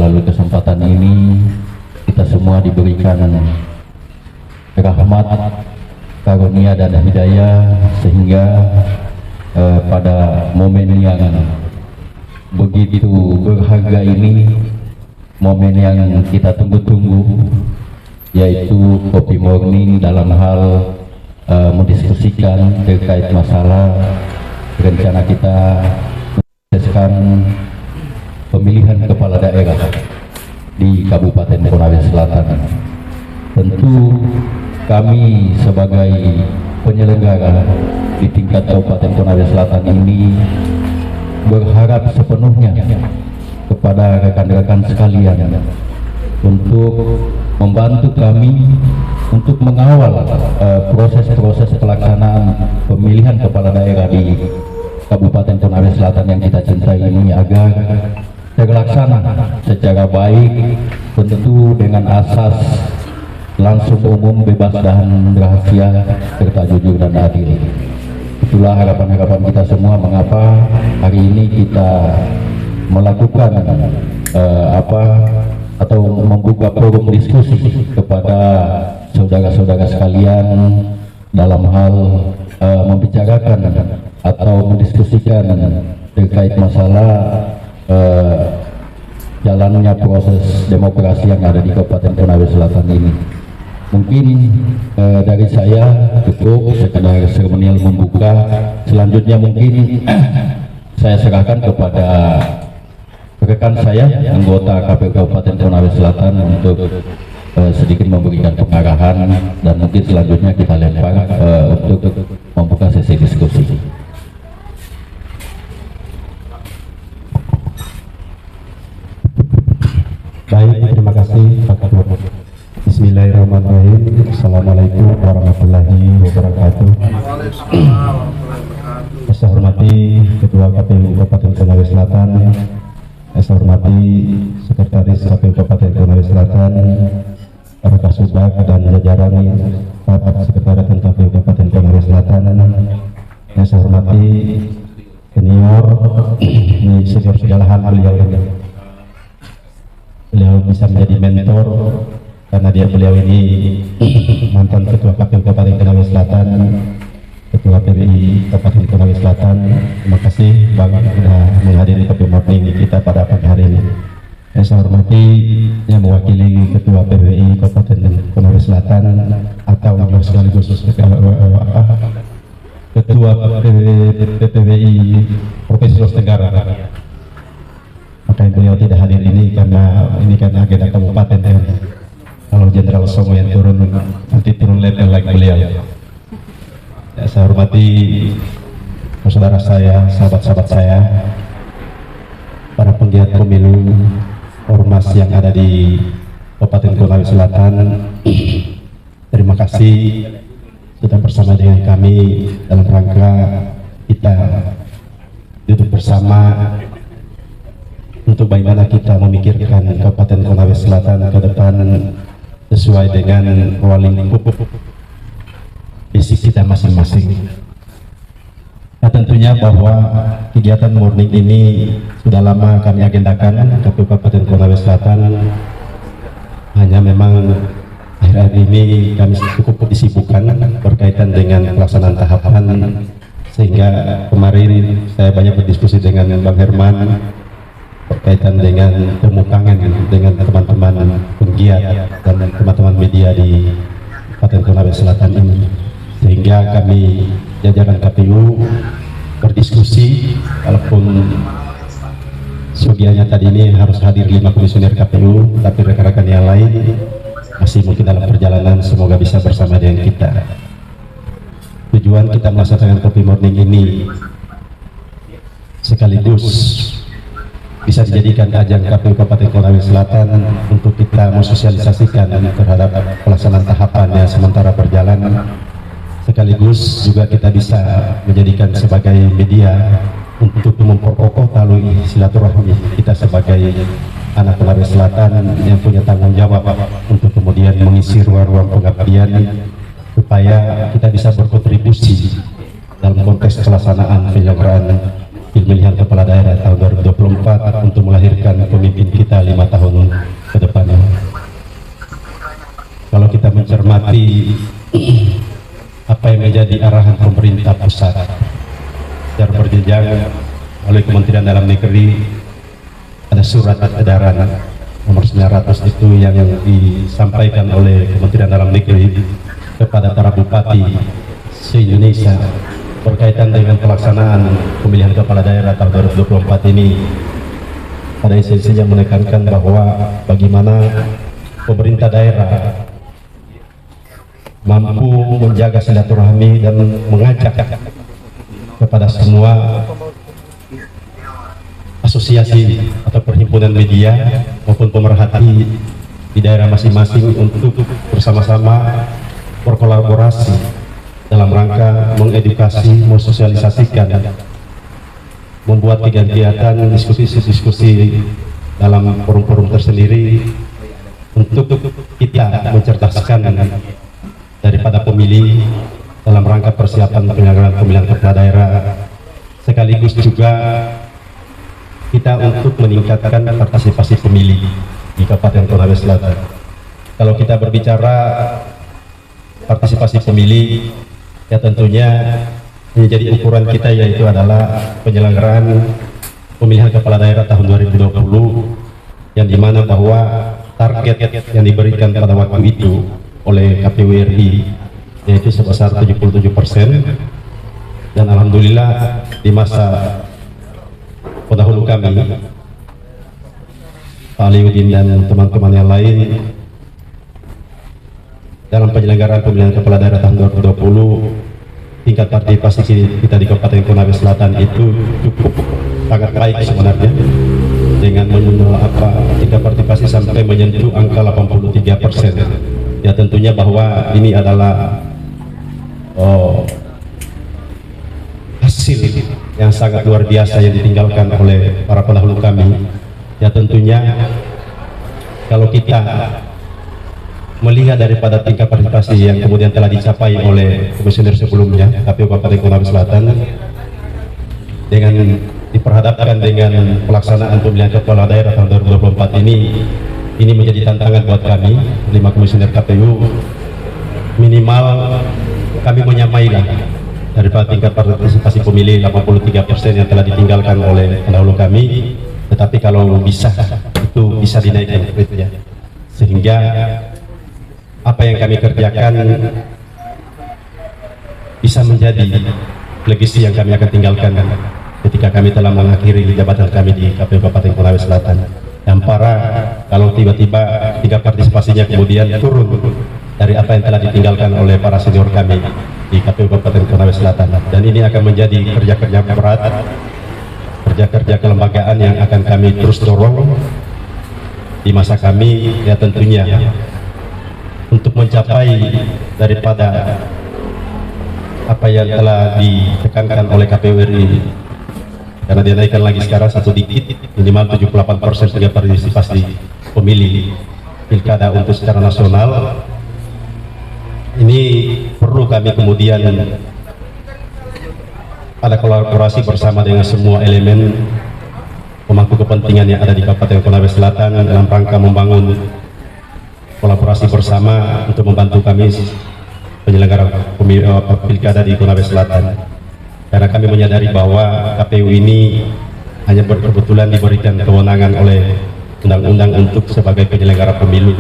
melalui kesempatan ini kita semua diberikan rahmat, karunia dan hidayah, sehingga pada momen yang begitu berharga ini, momen yang kita tunggu-tunggu, yaitu Kopi Morning dalam hal mendiskusikan terkait masalah rencana kita mensukseskan pemilihan kepala daerah di Kabupaten Konawe Selatan. Tentu kami sebagai penyelenggara di tingkat Kabupaten Konawe Selatan ini berharap sepenuhnya kepada rekan-rekan sekalian untuk membantu kami untuk mengawal proses-proses pelaksanaan pemilihan kepala daerah di Kabupaten Konawe Selatan yang kita cintai ini agar terlaksana secara baik, tentu dengan asas langsung, umum, bebas dan rahasia, serta jujur dan adil. Itulah harapan-harapan kita semua mengapa hari ini kita melakukan atau membuka forum diskusi kepada saudara-saudara sekalian dalam hal membicarakan atau mendiskusikan terkait masalah jalannya proses demokrasi yang ada di Kabupaten Konawe Selatan ini. Mungkin dari saya cukup sekedar seremonial membuka. Selanjutnya mungkin saya serahkan kepada rekan saya, anggota KPU Kabupaten Konawe Selatan, untuk sedikit memberikan pengarahan, dan mungkin selanjutnya kita lempar untuk membuka sesi diskusi. Baik, terima kasih Pak Ketua. Bismillahirrahmanirrahim. Assalamualaikum warahmatullahi wabarakatuh. Saya hormati Ketua KPU Kabupaten Konawe Selatan, saya hormati Sekretaris KPU Kabupaten Konawe Selatan, para Kasubag dan jajaran Bapak Sekretariat KPU Kabupaten Konawe Selatan. Saya hormati senior di senior segala hal beliau bisa menjadi mentor karena beliau ini mantan Ketua KPU Kabupaten Konawe Selatan, Ketua PBI Kabupaten Konawe Selatan. Terima kasih Bang sudah menghadiri Kopi Morning kita pada pagi hari ini. Saya hormati yang mewakili Ketua PBI Kabupaten Konawe Selatan atau juga sekaligus Ketua PBI Provinsi Sulawesi Tenggara. Maka beliau tidak hadir ini karena agenda kabupaten. Kalau Jenderal Songo yang turun, nanti turun level lagi beliau. Ya, saya hormati saudara saya, sahabat-sahabat saya, para penggiat pemilu, ormas yang ada di Kabupaten Konawe Selatan. Terima kasih sudah bersama dengan kami dalam rangka kita duduk bersama untuk bagaimana kita memikirkan Kabupaten Konawe Selatan ke depan sesuai dengan rolling visi kita masing-masing. Nah, tentunya bahwa kegiatan morning ini sudah lama kami agendakan KPU Kabupaten Konawe Selatan. Hanya memang akhir-akhir ini kami cukup disibukkan berkaitan dengan pelaksanaan tahapan, sehingga kemarin saya banyak berdiskusi dengan Bang Herman berkaitan dengan pemukangan dengan teman-teman penggiat dan teman-teman media di Kabupaten Konawe Selatan ini, sehingga kami jajaran KPU berdiskusi, walaupun sebagiannya tadi ini harus hadir 5 komisioner KPU, tapi rekan-rekan yang lain masih mungkin dalam perjalanan, semoga bisa bersama dengan kita. Tujuan kita melaksanakan Kopi Morning ini sekaligus bisa dijadikan ajang KPU Kabupaten Konawe Selatan untuk kita mensosialisasikan terhadap pelaksanaan tahapan yang sementara berjalan, sekaligus juga kita bisa menjadikan sebagai media untuk memperkokoh tali silaturahmi kita sebagai anak Konawe Selatan yang punya tanggung jawab untuk kemudian mengisi ruang-ruang pengabdian, supaya kita bisa berkontribusi dalam konteks pelaksanaan penyelenggaraan pemilihan kepala daerah tahun 2024 untuk melahirkan pemimpin kita 5 tahun ke depan. Kalau kita mencermati apa yang menjadi arahan pemerintah pusat secara berjenjang oleh Kementerian Dalam Negeri, ada surat edaran nomor 900 itu yang disampaikan oleh Kementerian Dalam Negeri kepada para bupati se-Indonesia berkaitan dengan pelaksanaan pemilihan kepala daerah tahun 2024 ini. Pada esensinya menekankan bahwa bagaimana pemerintah daerah mampu menjaga silaturahmi dan mengajak kepada semua asosiasi atau perhimpunan media maupun pemerhati di daerah masing-masing untuk bersama-sama berkolaborasi dalam rangka mengedukasi, mensosialisasikan, membuat kegiatan diskusi-diskusi dalam forum-forum tersendiri untuk kita mencerdaskan daripada pemilih dalam rangka persiapan penyelenggaraan pemilihan kepala daerah, sekaligus juga kita untuk meningkatkan partisipasi pemilih di Kabupaten Konawe Selatan. Kalau kita berbicara partisipasi pemilih, ya tentunya menjadi ukuran kita yaitu adalah penyelenggaraan pemilihan kepala daerah tahun 2020, yang dimana bahwa target yang diberikan pada waktu itu oleh KPU RI yaitu sebesar 77%, dan alhamdulillah di masa pendahulu kami Pak Aliuddin dan teman-teman yang lain dalam penyelenggaraan pemilihan kepala daerah tahun 2020, tingkat partisipasi kita di Kabupaten Konawe Selatan itu cukup sangat baik sebenarnya, dengan tingkat partisipasi sampai menyentuh angka 83%. Ya tentunya bahwa ini adalah hasil yang sangat luar biasa yang ditinggalkan oleh para pendahulu kami. Ya tentunya kalau kita melihat daripada tingkat partisipasi yang kemudian telah dicapai oleh komisioner sebelumnya KPU Kabupaten Konawe Selatan, dengan diperhadapkan dengan pelaksanaan pemilihan kepala daerah tahun 2024 ini menjadi tantangan buat kami 5 komisioner KPU. Minimal kami menyamailah daripada tingkat partisipasi pemilih 83% yang telah ditinggalkan oleh pendahulu kami, tetapi kalau bisa itu bisa dinaikkan rate-nya, sehingga apa yang kami kerjakan bisa menjadi legasi yang kami akan tinggalkan ketika kami telah mengakhiri jabatan kami di KPU Kabupaten Konawe Selatan. Yang parah kalau tiba-tiba tingkat partisipasinya kemudian turun dari apa yang telah ditinggalkan oleh para senior kami di KPU Kabupaten Konawe Selatan, dan ini akan menjadi kerja-kerja berat, kerja-kerja kelembagaan yang akan kami terus dorong di masa kami, ya tentunya untuk mencapai daripada apa yang telah ditekankan oleh KPU RI, karena dinaikkan lagi sekarang satu dikit, minimal 78% tingkat partisipasi pemilih pilkada untuk secara nasional. Ini perlu kami kemudian ada kolaborasi bersama dengan semua elemen pemangku kepentingan yang ada di Kabupaten Konawe Selatan dalam rangka membangun kolaborasi bersama untuk membantu kami penyelenggara pilkada di Konawe Selatan. Karena kami menyadari bahwa KPU ini hanya kebetulan diberikan kewenangan oleh undang-undang untuk sebagai penyelenggara pemilu,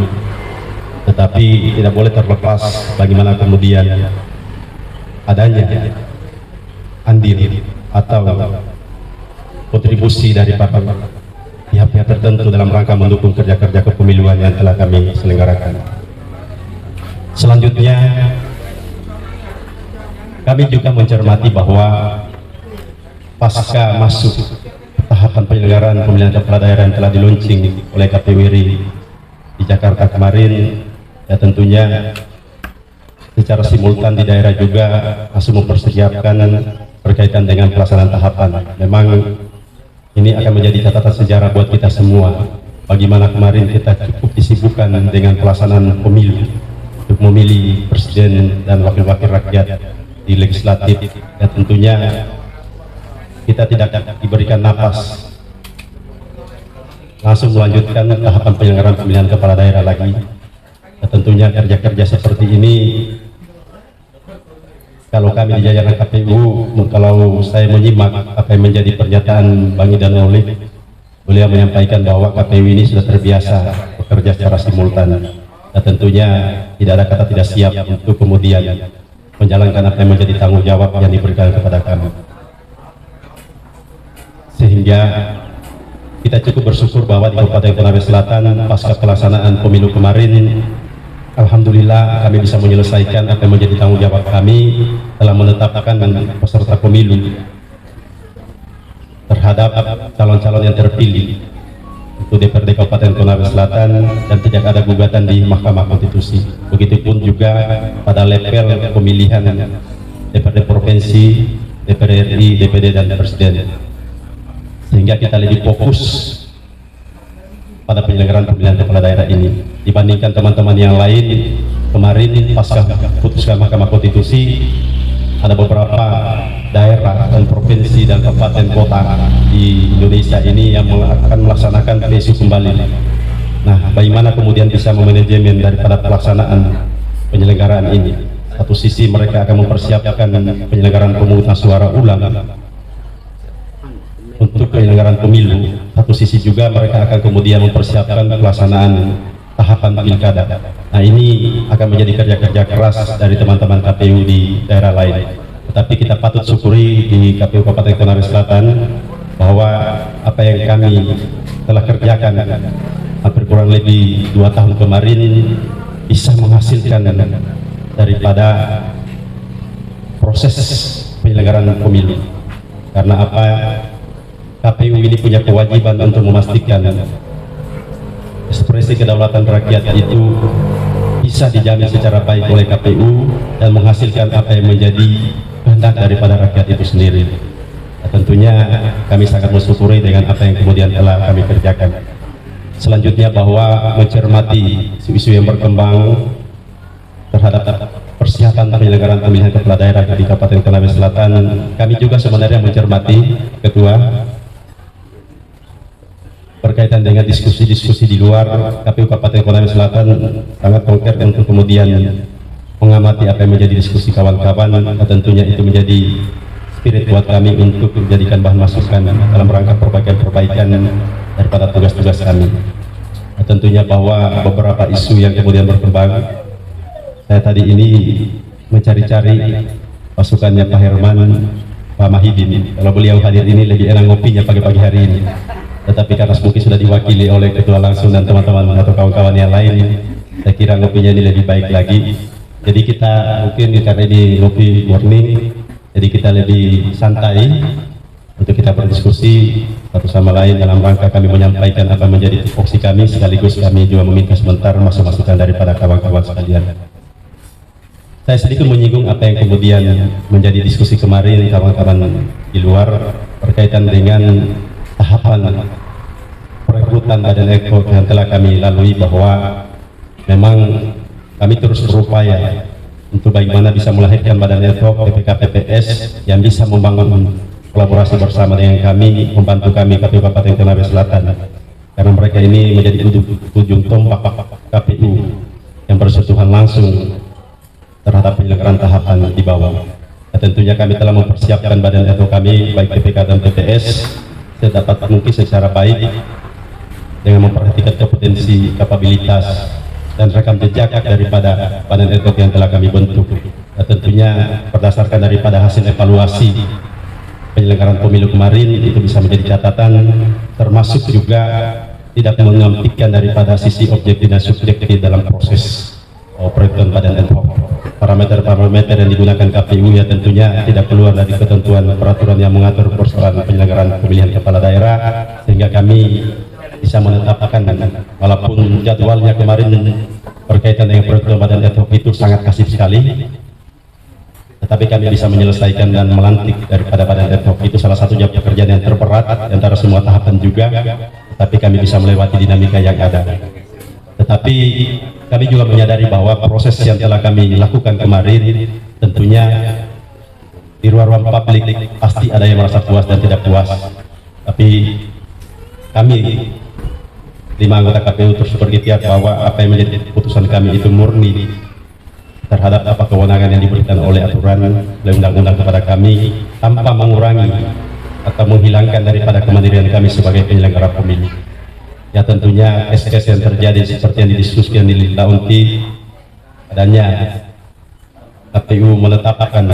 tetapi tidak boleh terlepas bagaimana kemudian adanya andil atau kontribusi dari pihak-pihak tertentu dalam rangka mendukung kerja-kerja kepemiluan yang telah kami selenggarakan. Selanjutnya, kami juga mencermati bahwa pasca masuk tahapan penyelenggaraan pemilihan kepala daerah yang telah diluncing oleh KPU RI di Jakarta kemarin, ya tentunya secara simultan di daerah juga langsung mempersiapkan berkaitan dengan pelaksanaan tahapan. Memang ini akan menjadi catatan sejarah buat kita semua, bagaimana kemarin kita cukup disibukkan dengan pelaksanaan pemilu untuk memilih presiden dan wakil-wakil rakyat di legislatif. Ya tentunya kita tidak diberikan napas langsung melanjutkan tahapan penyelenggaraan pemilihan kepala daerah lagi. Dan tentunya kerja-kerja seperti ini, kalau kami di jajaran KPU, kalau saya menyimak apa yang menjadi pernyataan Bang Idan Olive, beliau menyampaikan bahwa KPU ini sudah terbiasa bekerja secara simultan, dan tentunya tidak ada kata tidak siap untuk kemudian menjalankan apa yang menjadi tanggung jawab yang diberikan kepada kami. Sehingga kita cukup bersyukur bahwa di Kabupaten Konawe Selatan pasca pelaksanaan pemilu kemarin, alhamdulillah kami bisa menyelesaikan apa yang menjadi tanggung jawab kami telah menetapkan peserta pemilu terhadap calon-calon yang terpilih untuk DPRD Kabupaten Konawe Selatan, dan tidak ada gugatan di Mahkamah Konstitusi. Begitupun juga pada level pemilihan DPRD Provinsi, DPR RI, DPD dan Presiden, sehingga kita lebih fokus pada penyelenggaraan pemilihan kepala daerah ini dibandingkan teman-teman yang lain. Kemarin pasca putuskan Mahkamah Konstitusi, ada beberapa daerah dan provinsi dan kabupaten kota di Indonesia ini yang akan melaksanakan PSU kembali. Nah, bagaimana kemudian bisa memanajemen daripada pelaksanaan penyelenggaraan ini? Satu sisi mereka akan mempersiapkan penyelenggaraan pemungutan suara ulang untuk penyelenggaraan pemilu. Satu sisi juga mereka akan kemudian mempersiapkan pelaksanaan tahapan pilkada. Nah, ini akan menjadi kerja-kerja keras dari teman-teman KPU di daerah lain. Tetapi kita patut syukuri di KPU Kabupaten Konawe Selatan bahwa apa yang kami telah kerjakan hampir kurang lebih 2 tahun kemarin bisa menghasilkan daripada proses penyelenggaraan pemilu. Karena apa? KPU ini punya kewajiban untuk memastikan ekspresi kedaulatan rakyat itu bisa dijamin secara baik oleh KPU dan menghasilkan apa yang menjadi kehendak daripada rakyat itu sendiri. Nah, tentunya kami sangat bersyukuri dengan apa yang kemudian telah kami kerjakan. Selanjutnya bahwa mencermati isu-isu yang berkembang terhadap persiapan penyelenggaraan pemilihan kepala daerah di Kabupaten Konawe Selatan, kami juga sebenarnya mencermati, Ketua, berkaitan dengan diskusi-diskusi di luar. KPU Kabupaten Konawe Selatan sangat konkret untuk kemudian mengamati apa yang menjadi diskusi kawan-kawan, dan tentunya itu menjadi spirit buat kami untuk menjadikan bahan masukan dalam rangka perbaikan-perbaikan daripada tugas-tugas kami. Nah, tentunya bahwa beberapa isu yang kemudian berkembang, saya tadi ini mencari-cari masukannya Pak Herman, Pak Mahidin. Kalau beliau hadir ini lebih enak ngopinya pagi-pagi hari ini, tetapi karena mungkin sudah diwakili oleh ketua langsung dan teman-teman atau kawan-kawan yang lain, saya kira ngopinya ini lebih baik lagi. Jadi kita mungkin karena ini ngopi morning, jadi kita lebih santai untuk kita berdiskusi satu sama lain dalam rangka kami menyampaikan apa menjadi tupoksi kami, sekaligus kami juga meminta sebentar masukan daripada kawan-kawan sekalian. Saya sedikit menyinggung apa yang kemudian menjadi diskusi kemarin kawan-kawan di luar berkaitan dengan tahapan perekrutan Badan Eko yang telah kami lalui, bahwa memang kami terus berupaya untuk bagaimana bisa melahirkan Badan Eko PPK PPS yang bisa membangun kolaborasi bersama dengan kami, membantu kami KPU Kabupaten Konawe Selatan, karena mereka ini menjadi ujung tombak KPU yang bersentuhan langsung terhadap penyelenggaraan tahapan di bawah. Dan tentunya kami telah mempersiapkan Badan Eko kami baik PPK dan PPS sedapat mungkin secara baik dengan memperhatikan kompetensi, kapabilitas dan rekam jejak daripada Badan Eko yang telah kami bentuk. Dan tentunya berdasarkan daripada hasil evaluasi penyelenggaraan pemilu kemarin, itu bisa menjadi catatan, termasuk juga tidak mengampikkan daripada sisi objektif dan subjektif dalam proses perekrutan Badan Eko. Parameter-parameter yang digunakan KPU ya tentunya tidak keluar dari ketentuan peraturan yang mengatur persoalan penyelenggaraan pemilihan kepala daerah, sehingga kami bisa menetapkan, walaupun jadwalnya kemarin berkaitan dengan perekrutan Badan Eko itu sangat kasif sekali, tetapi kami bisa menyelesaikan dan melantik daripada Badan Eko. Itu salah satu pekerjaan yang terberat antara semua tahapan juga, tetapi kami bisa melewati dinamika yang ada. Tetapi kami juga menyadari bahwa proses yang telah kami lakukan kemarin tentunya di ruang-ruang publik pasti ada yang merasa puas dan tidak puas, tapi kami 5 anggota KPU terus berikhtiar bahwa apa yang menjadi putusan kami itu murni terhadap apa kewenangan yang diberikan oleh aturan oleh undang-undang kepada kami, tanpa mengurangi atau menghilangkan daripada kemandirian kami sebagai penyelenggara pemilu. Ya tentunya kes-kes yang terjadi seperti yang didiskusikan di Launti, adanya KPU menetapkan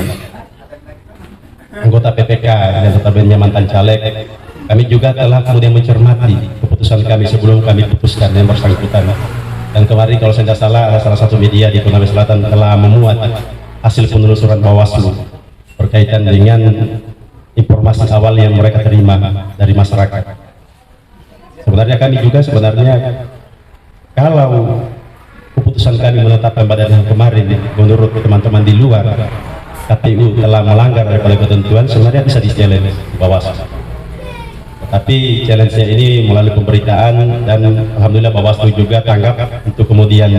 anggota PPK yang notabene mantan caleg, kami juga telah kemudian mencermati keputusan kami sebelum kami putuskan yang bersangkutan. Dan kemarin kalau saya tidak salah ada salah satu media di Konawe Selatan telah memuat hasil penelusuran Bawaslu berkaitan dengan informasi awal yang mereka terima dari masyarakat. Sebenarnya kami juga kalau keputusan kami menetapkan pada yang kemarin menurut teman-teman di luar KPU telah melanggar daripada ketentuan, sebenarnya bisa di-challenge di Bawaslu. Tapi challenge-nya ini melalui pemberitaan, dan alhamdulillah Bawaslu juga tanggap untuk kemudian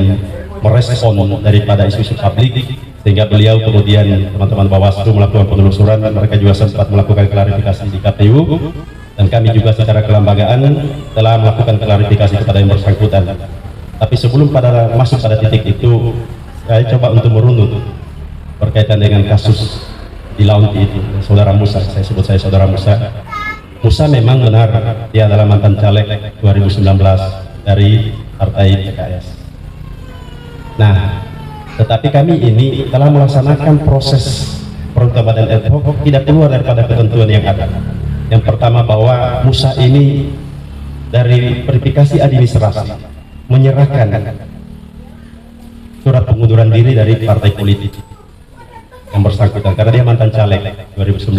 merespon daripada isu-isu publik, sehingga beliau kemudian teman-teman Bawaslu melakukan penelusuran. Mereka juga sempat melakukan klarifikasi di KPU, dan kami juga secara kelembagaan telah melakukan klarifikasi kepada yang bersangkutan. Tapi sebelum masuk pada titik itu, saya coba untuk merunut berkaitan dengan kasus di Launti itu, saudara Musa. Saya sebut saya saudara Musa. Musa memang benar dia adalah mantan caleg 2019 dari partai PKS. Nah, tetapi kami ini telah melaksanakan proses peruntukan ad hoc tidak keluar daripada ketentuan yang ada. Yang pertama, bahwa Musa ini dari verifikasi administrasi menyerahkan surat pengunduran diri dari partai politik yang bersangkutan karena dia mantan caleg 2019.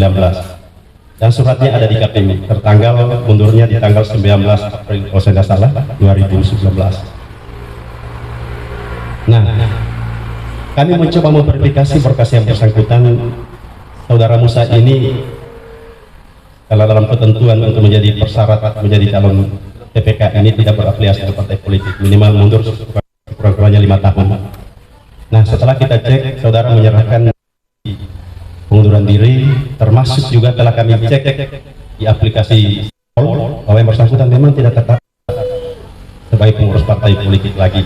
Dan suratnya ada di KPU, tertanggal mundurnya di tanggal 19 April kalau saya tidak salah 2019. Nah, kami mencoba memverifikasi berkas yang bersangkutan. Saudara Musa ini kalau dalam ketentuan untuk menjadi persyarat menjadi calon PPK ini tidak berafiliasi ke partai politik, minimal mundur kurang-kurangnya 5 tahun. Nah, setelah kita cek, saudara menyerahkan pengunduran diri, termasuk juga telah kami cek di aplikasi bahwa yang bersangkutan memang tidak tetap sebagai pengurus partai politik lagi,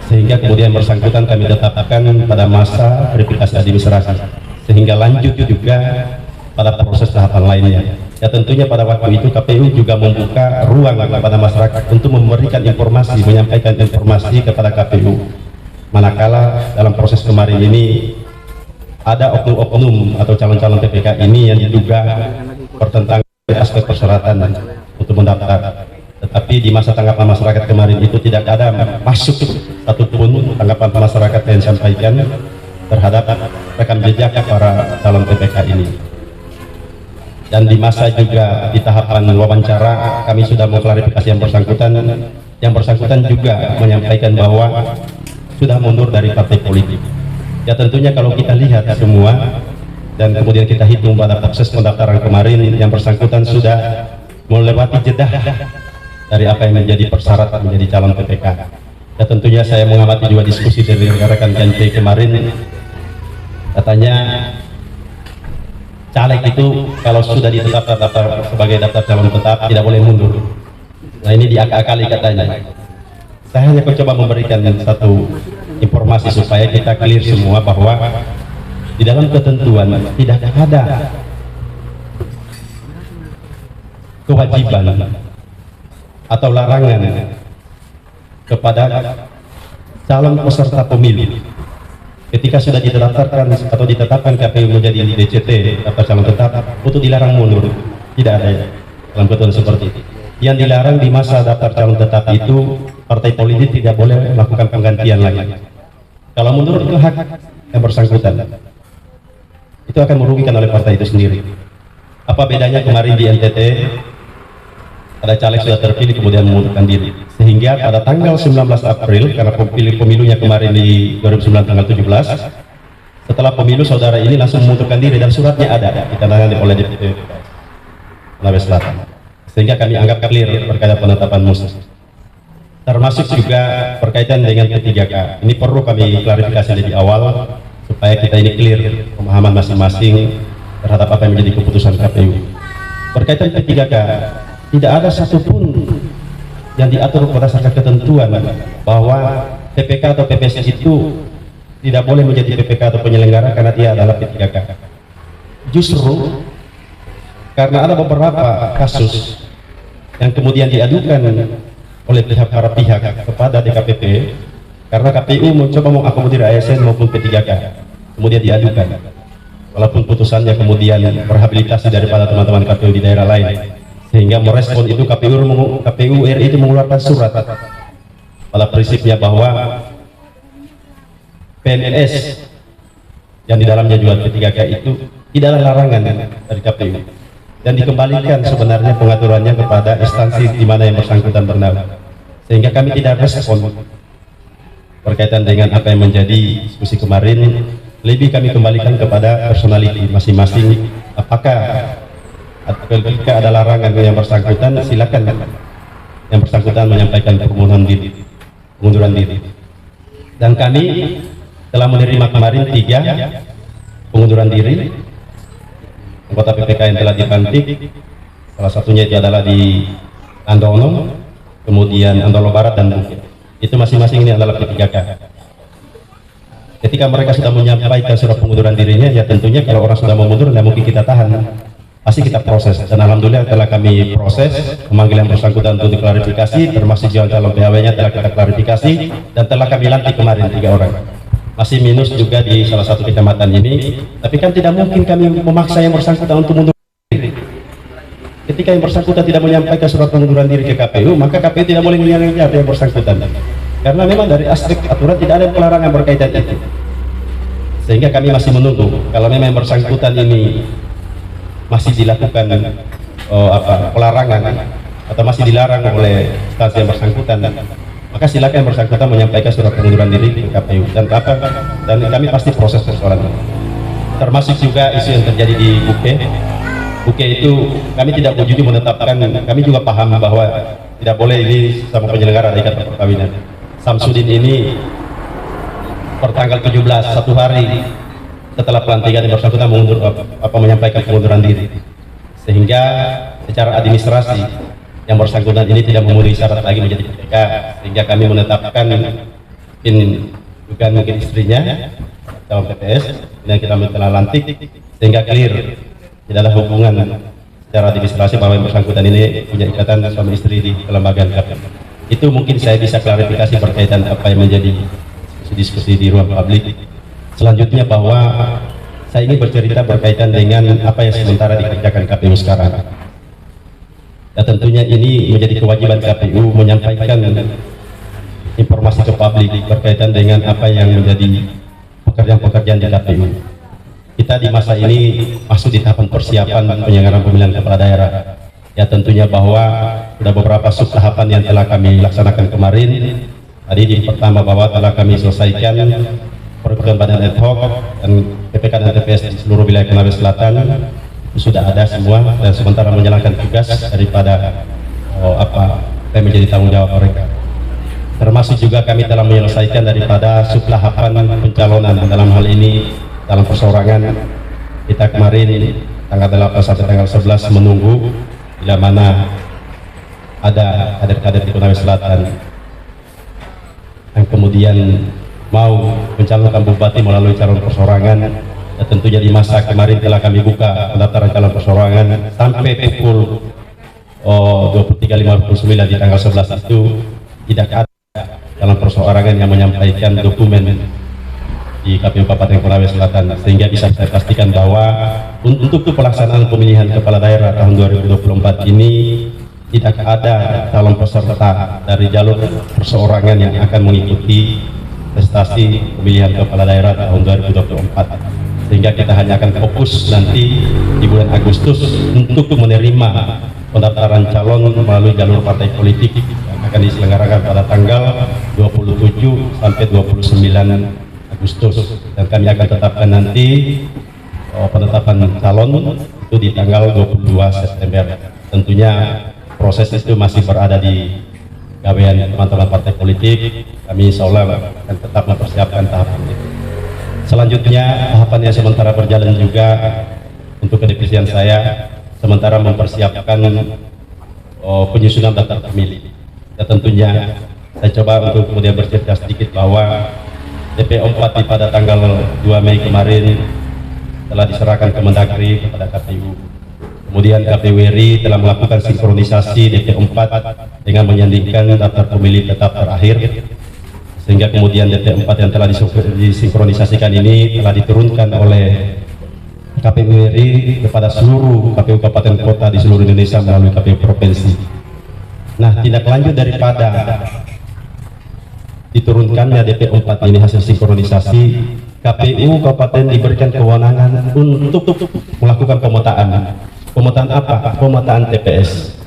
sehingga kemudian bersangkutan kami tetapkan pada masa verifikasi administrasi, sehingga lanjut juga pada proses tahapan lainnya. Ya tentunya pada waktu itu KPU juga membuka ruang kepada masyarakat untuk memberikan informasi, menyampaikan informasi kepada KPU, manakala dalam proses kemarin ini ada oknum-oknum atau calon-calon PPK ini yang diduga bertentangan dengan aspek persyaratan untuk mendaftar. Tetapi di masa tanggapan masyarakat kemarin itu tidak ada masuk satupun tanggapan masyarakat yang disampaikan terhadap rekam jejak para calon PPK ini. Dan di masa juga di tahapan wawancara kami sudah mengklarifikasi yang bersangkutan juga menyampaikan bahwa sudah mundur dari partai politik. Ya tentunya kalau kita lihat semua dan kemudian kita hitung pada proses pendaftaran kemarin, yang bersangkutan sudah melewati jeda dari apa yang menjadi persyarat menjadi calon PPK. Ya tentunya saya mengamati juga diskusi dari rekan KNP kemarin, katanya caleg itu kalau sudah ditetapkan sebagai daftar calon tetap tidak boleh mundur. Nah ini diakal-akali katanya. Saya hanya mencoba memberikan satu informasi supaya kita clear semua bahwa di dalam ketentuan tidak ada kewajiban atau larangan kepada calon peserta pemilu ketika sudah didaftarkan atau ditetapkan KPU menjadi DCT atau calon tetap untuk dilarang mundur. Tidak ada ya dalam ketentuan seperti itu. Yang dilarang di masa daftar calon tetap itu partai politik tidak boleh melakukan penggantian lagi. Kalau mundur itu hak yang bersangkutan, itu akan merugikan oleh partai itu sendiri. Apa bedanya kemarin di NTT ada caleg sudah terpilih kemudian mengundurkan diri, sehingga pada tanggal 19 April karena pemilunya kemarin di 2009 tanggal 17, setelah pemilu saudara ini langsung mengundurkan diri dan suratnya ada ditandatangani oleh DPP Konawe Selatan, sehingga kami anggap clear berkaitan penetapan Musa. Termasuk juga berkaitan dengan P3K. Ini perlu kami klarifikasi lebih awal supaya kita ini clear pemahaman masing-masing terhadap apa yang menjadi keputusan KPU. Berkaitan P3K, tidak ada satupun yang diatur berdasarkan ketentuan bahwa PPK atau PPS itu tidak boleh menjadi PPK atau penyelenggara karena dia adalah P3K. Justru karena ada beberapa kasus yang kemudian diadukan oleh para pihak kepada DKPP karena KPU mencoba mengakomodir ASN maupun P3K, kemudian diadukan, walaupun putusannya kemudian merehabilitasi daripada teman-teman KPU di daerah lain, sehingga merespon itu KPU RI itu mengeluarkan surat pada prinsipnya bahwa PNS yang di dalamnya juga P3K itu tidak ada larangan dari KPU dan dikembalikan sebenarnya pengaturannya kepada instansi di mana yang bersangkutan bernaung, sehingga kami tidak respon berkaitan dengan apa yang menjadi diskusi kemarin. Lebih kami kembalikan kepada personality masing-masing, apakah ketika ada larangan yang bersangkutan silakan yang bersangkutan menyampaikan permohonan diri, pengunduran diri, dan kami telah menerima kemarin 3 pengunduran diri anggota PPK yang telah dilantik. Salah satunya itu adalah di Andono, kemudian Andolo Barat dan Bukit. Itu masing-masing ini adalah P3K. Ketika mereka sudah menyampaikan surat pengunduran dirinya, ya tentunya kalau orang sudah mau mundur, tidak mungkin kita tahan, pasti kita proses. Dan alhamdulillah telah kami proses, memanggil yang bersangkutan untuk diklarifikasi, termasuk calon PHW-nya telah kita klarifikasi, dan telah kami lantik kemarin 3 orang. Masih minus juga di salah satu kecamatan ini, tapi kan tidak mungkin kami memaksa yang bersangkutan untuk mundur diri. Ketika yang bersangkutan tidak menyampaikan surat pengunduran diri ke KPU, maka KPU tidak boleh menyalahkan yang bersangkutan, karena memang dari aspek aturan tidak ada pelarangan berkaitan itu. Sehingga kami masih menunggu kalau memang yang bersangkutan ini masih dilakukan pelarangan atau masih dilarang oleh instansi yang bersangkutan, maka silakan yang bersangkutan menyampaikan surat pengunduran diri ke KPU dan kami pasti proses persoalan ini. Termasuk juga isu yang terjadi di Buke itu kami tidak wujudi menetapkan, kami juga paham bahwa tidak boleh ini sama penyelenggara ikatan perkawinan. Samsudin ini pertanggal 17, 1 hari setelah pelantikan yang bersangkutan menyampaikan pengunduran diri, sehingga secara administrasi yang bersangkutan ini tidak memenuhi syarat lagi menjadi PPK, sehingga kami menetapkan mungkin istrinya dalam PPS dan kita telah lantik, sehingga clear tidak ada hubungan secara administrasi bahwa yang bersangkutan ini punya ikatan suami istri di kelembagaan KPU. Itu mungkin saya bisa klarifikasi berkaitan apa yang menjadi diskusi di ruang publik. Selanjutnya bahwa saya ingin bercerita berkaitan dengan apa yang sementara dikerjakan KPU sekarang. Ya tentunya ini menjadi kewajiban KPU menyampaikan informasi ke publik berkaitan dengan apa yang menjadi pekerjaan-pekerjaan di KPU. Kita di masa ini masuk di tahapan persiapan penyelenggaraan pemilihan kepala daerah. Ya tentunya bahwa sudah beberapa sub tahapan yang telah kami laksanakan kemarin. Tadi di pertama bahwa telah kami selesaikan perwakilan badan ad hoc dan PPK dan TPS di seluruh wilayah Konawe Selatan itu sudah ada semua, dan sementara menjalankan tugas daripada apa yang menjadi tanggung jawab mereka. Termasuk juga kami telah menyelesaikan daripada sub tahapan pencalonan dalam hal ini dalam perseorangan. Kita kemarin tanggal 8 sampai tanggal 11 menunggu bila mana ada kader-kader di Konawe Selatan yang kemudian mau mencalonkan bupati melalui calon perseorangan. Ya, tentunya di masa kemarin telah kami buka pendaftaran calon perseorangan sampai pukul 23.59 di tanggal 11 itu tidak ada calon perseorangan yang menyampaikan dokumen di KPU Kabupaten Konawe Selatan, sehingga bisa saya pastikan bahwa untuk pelaksanaan pemilihan kepala daerah tahun 2024 ini tidak ada calon peserta dari jalur perseorangan yang akan mengikuti prestasi pemilihan kepala daerah tahun 2024, sehingga kita hanya akan fokus nanti di bulan Agustus untuk menerima pendaftaran calon melalui jalur partai politik yang akan diselenggarakan pada tanggal 27 sampai 29 Agustus, dan kami akan tetapkan nanti penetapan calon itu di tanggal 22 September. Tentunya proses itu masih berada di gawean teman-teman partai politik. Kami insya Allah akan tetap mempersiapkan tahapan itu. Selanjutnya tahapan yang sementara berjalan juga untuk kedivisian saya sementara mempersiapkan penyusunan daftar pemilih. Ya, tentunya saya coba untuk kemudian bercerita sedikit bahwa DPO 4 pada tanggal 2 Mei kemarin telah diserahkan ke Mendagri kepada KPU. Kemudian KPU RI telah melakukan sinkronisasi DPO 4 dengan menyandingkan daftar pemilih tetap terakhir, sehingga kemudian DPO 4 yang telah disinkronisasikan ini telah diturunkan oleh KPU RI kepada seluruh KPU kabupaten kota di seluruh Indonesia melalui KPU provinsi. Nah, tindak lanjut daripada diturunkannya DPO 4 ini hasil sinkronisasi, KPU kabupaten diberikan kewenangan untuk melakukan pemetaan. Pemetaan apa? Pemetaan TPS.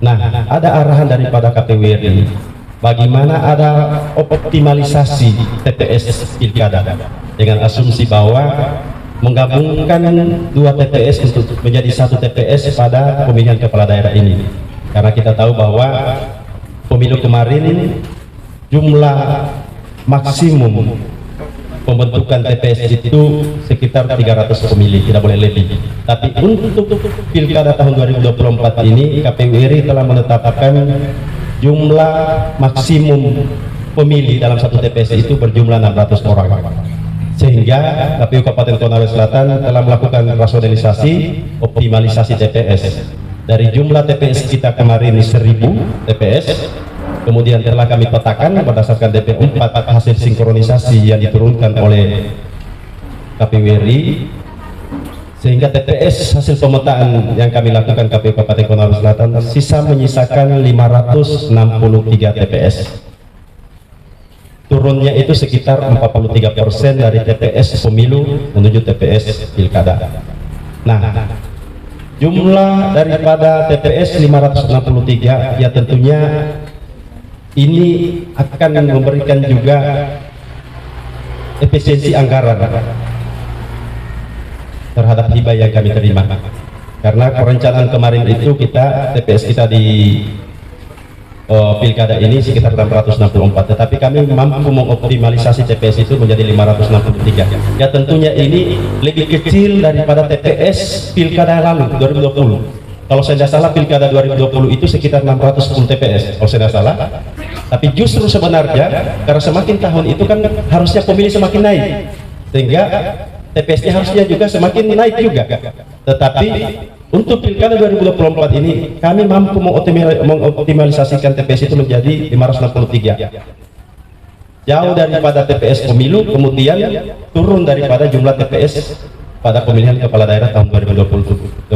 Nah, ada arahan daripada KPU RI bagaimana ada optimalisasi TPS pilkada dengan asumsi bahwa menggabungkan dua TPS untuk menjadi satu TPS pada pemilihan kepala daerah ini, karena kita tahu bahwa pemilu kemarin jumlah maksimum pembentukan TPS itu sekitar 300 pemilih, tidak boleh lebih. Tapi untuk pilkada tahun 2024 ini KPU RI telah menetapkan jumlah maksimum pemilih dalam satu TPS itu berjumlah 600 orang, sehingga KPU Kabupaten Konawe Selatan telah melakukan rasionalisasi optimalisasi TPS. Dari jumlah TPS kita kemarin 1000 TPS, kemudian telah kami petakan berdasarkan DPO 4 hasil sinkronisasi yang diturunkan oleh KPU RI, sehingga TPS hasil pemetaan yang kami lakukan KPU Kabupaten Konawe Selatan menyisakan 563 TPS. Turunnya itu sekitar 43% dari TPS pemilu menuju TPS pilkada. Nah, jumlah daripada TPS 563 ya tentunya ini akan memberikan juga efisiensi anggaran terhadap hibah yang kami terima, karena perencanaan kemarin itu kita TPS kita di pilkada ini sekitar 664, tetapi kami mampu mengoptimalisasi TPS itu menjadi 563. Ya tentunya ini lebih kecil daripada TPS pilkada lalu 2020. Kalau saya tidak salah pilkada 2020 itu sekitar 610 TPS kalau saya tidak salah. Tapi justru sebenarnya karena semakin tahun itu kan harusnya pemilih semakin naik, sehingga TPS-nya harusnya juga semakin naik juga. Tetapi untuk pilkada 2024 ini kami mampu mengoptimalisasikan TPS itu menjadi 563, jauh daripada TPS pemilu, kemudian turun daripada jumlah TPS pada pemilihan kepala daerah tahun 2020.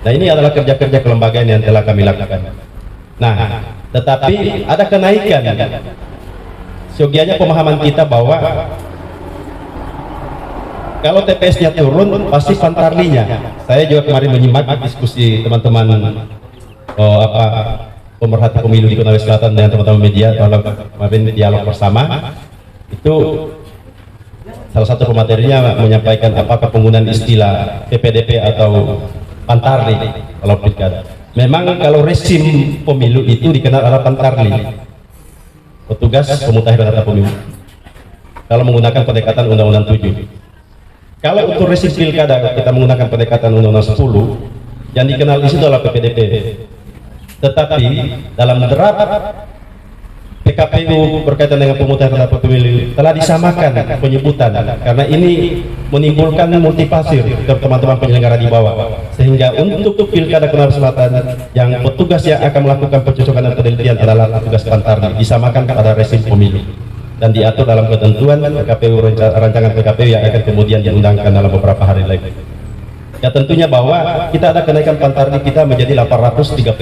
Nah, ini adalah kerja-kerja kelembagaan yang telah kami lakukan. Nah, tetapi ada kenaikan. Seyogianya pemahaman kita bahwa kalau TPS-nya turun pasti pantarlinya. Saya juga kemarin menyimak diskusi teman-teman pemerhati pemilu di Konawe Selatan dengan teman-teman media kalau kemarin dialog bersama itu salah satu pematerinya menyampaikan apakah penggunaan istilah PPDP atau pantarli kalau pilkada. Memang kalau resim pemilu itu dikenal adalah pantarli, petugas pemutahiran data pemilu, kalau menggunakan pendekatan Undang-Undang 7. Kalau untuk resim pilkada kita menggunakan pendekatan Undang-Undang 10, yang dikenal di situ adalah PPDP. Tetapi dalam draft PKPU berkaitan dengan pemutahiran data pemilih telah disamakan penyebutan, karena ini menimbulkan multitafsir ke teman-teman penyelenggara di bawah, sehingga untuk pilkada Konawe Selatan yang petugas yang akan melakukan pencocokan dan penelitian adalah petugas pantarli, disamakan pada resim pemilu dan diatur dalam ketentuan PKPU, rancangan PKPU yang akan kemudian diundangkan dalam beberapa hari lagi. Ya tentunya bahwa kita ada kenaikan pantarli kita menjadi 835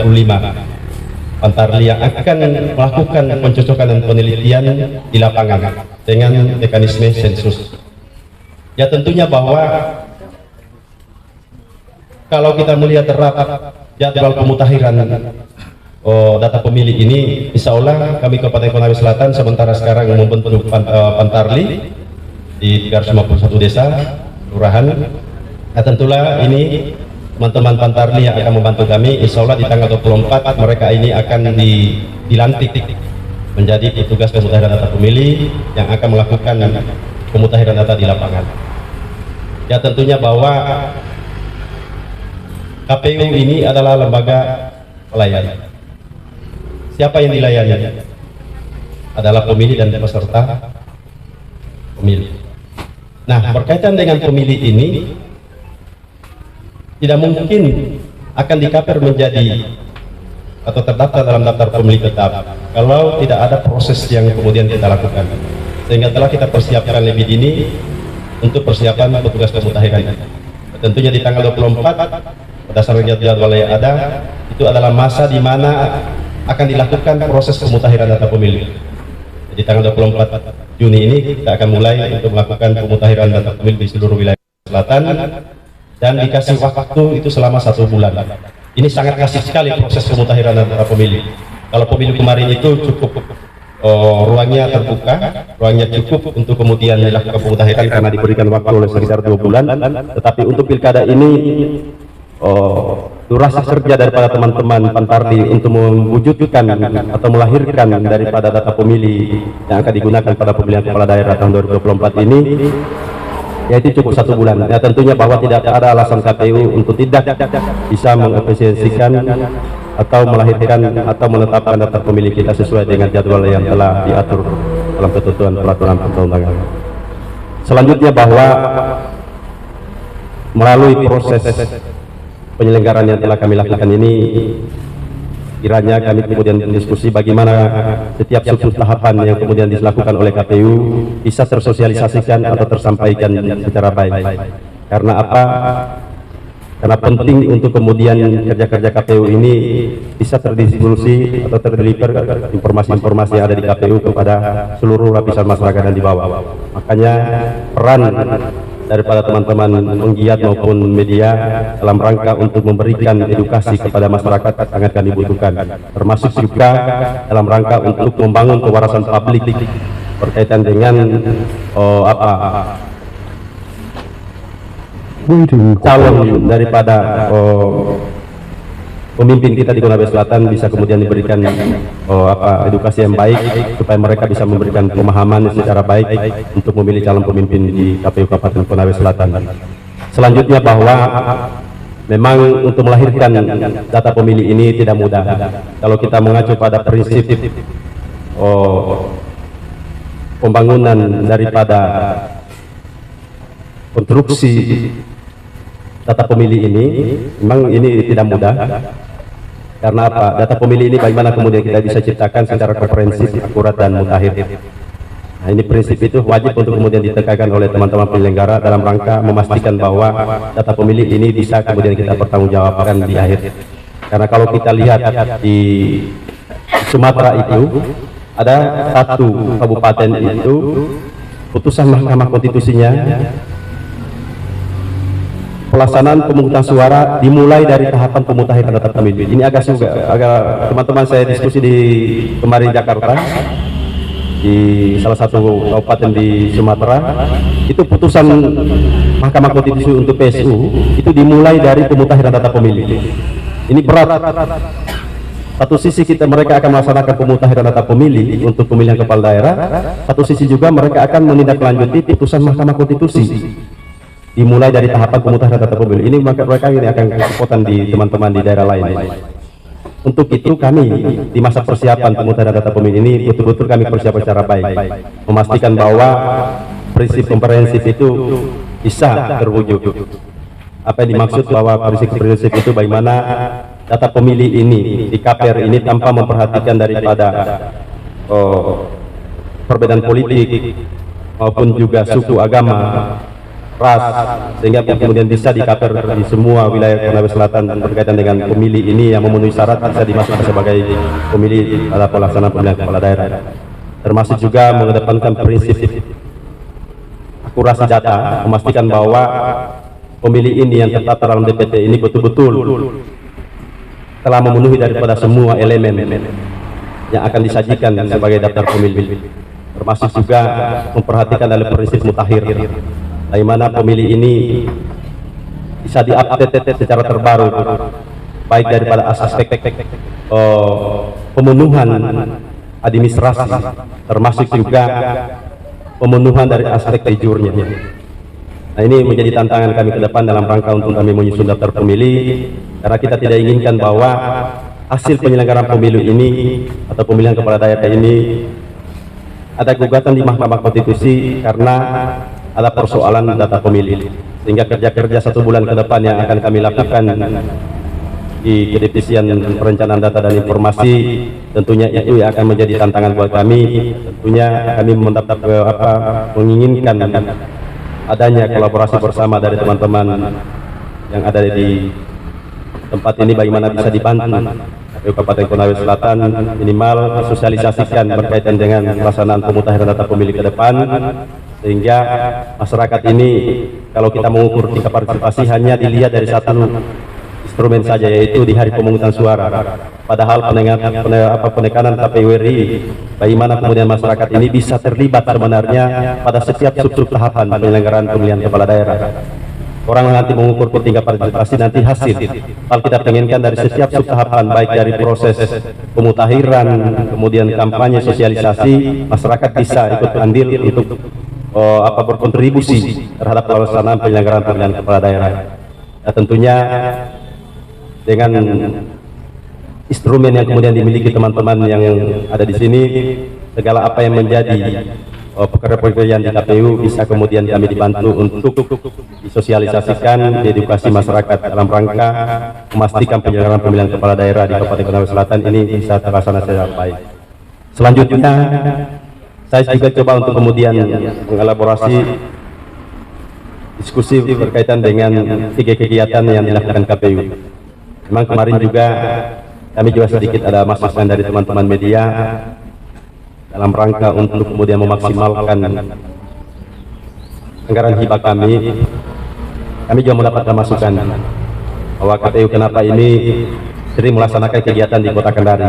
pantarli yang akan melakukan pencocokan dan penelitian di lapangan dengan mekanisme sensus. Ya tentunya bahwa kalau kita melihat jadwal pemutahiran data pemilih ini, insya Allah kami Kabupaten Konawe Selatan sementara sekarang membentuk pantarli di 351 desa kelurahan. Nah, tentulah ini teman-teman pantarli yang akan membantu kami, insya Allah di tanggal 24 mereka ini akan dilantik menjadi petugas pemutahiran data pemilih yang akan melakukan pemutahiran data di lapangan. Ya tentunya bahwa KPU ini adalah lembaga pelayan. Siapa yang dilayani? Adalah pemilih dan peserta pemilih. Nah, berkaitan dengan pemilih ini, tidak mungkin akan dikaper menjadi atau terdaftar dalam daftar pemilih tetap kalau tidak ada proses yang kemudian kita lakukan, sehingga telah kita persiapkan lebih dini untuk persiapan petugas pemutahiran. Tentunya di tanggal 24 berdasarkan jadwal yang ada, itu adalah masa di mana akan dilakukan proses pemutahiran data pemilih. Di tanggal 24 Juni ini kita akan mulai untuk melakukan pemutahiran data pemilih di seluruh wilayah selatan, dan dikasih waktu itu selama 1 bulan. Ini sangat kasih sekali proses pemutahiran data pemilih. Kalau pemilu kemarin itu cukup ruangnya terbuka, ruangnya cukup untuk kemudian dilakukan pemutahiran karena diberikan waktu oleh sekitar 2 bulan. Tetapi untuk pilkada ini durasi kerja daripada teman-teman Pantardi untuk mewujudkan atau melahirkan daripada data pemilih yang akan digunakan pada pemilihan kepala daerah tahun 2024 ini, yaitu cukup 1 bulan. Ya tentunya bahwa tidak ada alasan KPU untuk tidak bisa mengefisiensikan atau melahirkan atau menetapkan daftar pemilih kita sesuai dengan jadwal yang telah diatur dalam ketentuan peraturan perundang-undangan. Selanjutnya bahwa melalui proses penyelenggaraan yang telah kami lakukan ini, kiranya kami kemudian berdiskusi bagaimana setiap tahapan yang kemudian dilakukan oleh KPU bisa tersosialisasikan atau tersampaikan secara baik. Karena apa? Karena penting untuk kemudian kerja-kerja KPU ini bisa terdistribusi atau terdeliver informasi-informasi yang ada di KPU kepada seluruh lapisan masyarakat yang di bawah. Makanya peran daripada teman-teman penggiat maupun media dalam rangka untuk memberikan edukasi kepada masyarakat sangat kami butuhkan, termasuk juga dalam rangka untuk membangun kewarasan publik berkaitan dengan calon daripada pemimpin kita di Konawe Selatan bisa kemudian diberikan edukasi yang baik supaya mereka bisa memberikan pemahaman secara baik untuk memilih calon pemimpin di KPU Kabupaten Konawe Selatan. Selanjutnya bahwa memang untuk melahirkan data pemilih ini tidak mudah. Kalau kita mengacu pada prinsip pembangunan daripada konstruksi data pemilih ini, memang ini tidak mudah. Karena apa? Data pemilih ini bagaimana kemudian kita bisa ciptakan secara komprehensif, akurat dan mutakhir. Nah, ini prinsip itu wajib untuk kemudian ditekankan oleh teman-teman penyelenggara dalam rangka memastikan bahwa data pemilih ini bisa kemudian kita pertanggungjawabkan di akhir. Karena kalau kita lihat di Sumatera itu ada 1 kabupaten itu putusan Mahkamah Konstitusinya pelaksanaan pemungutan suara dimulai dari tahapan pemutahiran data pemilih. Ini agak teman-teman saya diskusi di kemarin Jakarta di salah satu kabupaten di Sumatera, itu putusan Mahkamah Konstitusi untuk PSU itu dimulai dari pemutahiran data pemilih. Ini berat. Satu sisi mereka akan melaksanakan pemutahiran data pemilih untuk pemilihan kepala daerah, satu sisi juga mereka akan menindaklanjuti putusan Mahkamah Konstitusi dimulai dari tahapan pemutahiran data pemilih. Ini mereka ini akan kerepotan di teman-teman di daerah lain. Untuk itu kami di masa persiapan pemutahiran data pemilih ini betul-betul kami persiapkan secara baik, memastikan bahwa prinsip komprehensif itu bisa terwujud. Apa yang dimaksud bahwa prinsip itu bagaimana data pemilih ini di KPR ini tanpa memperhatikan daripada perbedaan politik maupun juga suku, agama, ras, sehingga kemudian bisa dikaper di semua wilayah Konawe Selatan dan berkaitan dengan pemilih ini yang memenuhi syarat bisa dimasukkan sebagai pemilih pada pelaksanaan pemilihan kepala daerah. Termasuk juga mengedepankan prinsip akurasi data, memastikan bahwa pemilih ini yang terdaftar dalam DPT ini betul-betul telah memenuhi daripada semua elemen yang akan disajikan sebagai daftar pemilih, termasuk juga memperhatikan dalam prinsip mutakhir, bagaimana pemilih ini bisa diupdate secara terbaru, baik daripada aspek pemenuhan administrasi, termasuk juga pemenuhan dari aspek jujurnya. Nah, ini menjadi tantangan kami ke depan dalam rangka untuk kami menyusun daftar pemilih, karena kita tidak inginkan bahwa hasil penyelenggaraan pemilu ini atau pemilihan kepala daerah ini ada gugatan di Mahkamah Konstitusi karena ada persoalan data pemilih, sehingga kerja-kerja 1 bulan ke depan yang akan kami lakukan di Kedivisian Perencanaan Data dan Informasi tentunya itu akan menjadi tantangan buat kami. Tentunya kami menginginkan adanya kolaborasi bersama dari teman-teman yang ada di tempat ini, bagaimana bisa dibantu Kabupaten Konawe Selatan minimal sosialisasikan berkaitan dengan pelaksanaan pemutahiran data pemilih ke depan, sehingga masyarakat ini kalau kita mengukur tingkat partisipasi hanya dilihat dari satu instrumen saja, yaitu di hari pemungutan suara. Padahal penekanan KPU RI, bagaimana kemudian masyarakat ini bisa terlibat sebenarnya pada setiap sub-sub tahapan penyelenggaraan pemilihan kepala daerah. Orang nanti mengukur tingkat partisipasi nanti hasil. Kalau kita pengenkan dari setiap sub tahapan, baik dari proses pemutahiran, kemudian kampanye, sosialisasi, masyarakat bisa ikut andil untuk berkontribusi terhadap pelaksanaan penyelenggaraan pemilihan kepala daerah. Ya, tentunya dengan instrumen yang kemudian dimiliki teman-teman yang ada di sini, segala apa yang menjadi pekerjaan di KPU bisa kemudian kami dibantu untuk disosialisasikan, diedukasi masyarakat dalam rangka memastikan penyelenggaraan pemilihan kepala daerah di Kabupaten Konawe Selatan ini bisa terlaksana secara baik. Selanjutnya, saya juga coba untuk kemudian mengelaborasi diskusi berkaitan dengan kegiatan yang dilakukan KPU. Memang kemarin juga kami juga sedikit ada masukan dari teman-teman media dalam rangka untuk kemudian memaksimalkan anggaran hibah kami. Kami juga mendapatkan masukan bahwa KPU kenapa ini sering melaksanakan kegiatan di Kota Kendari.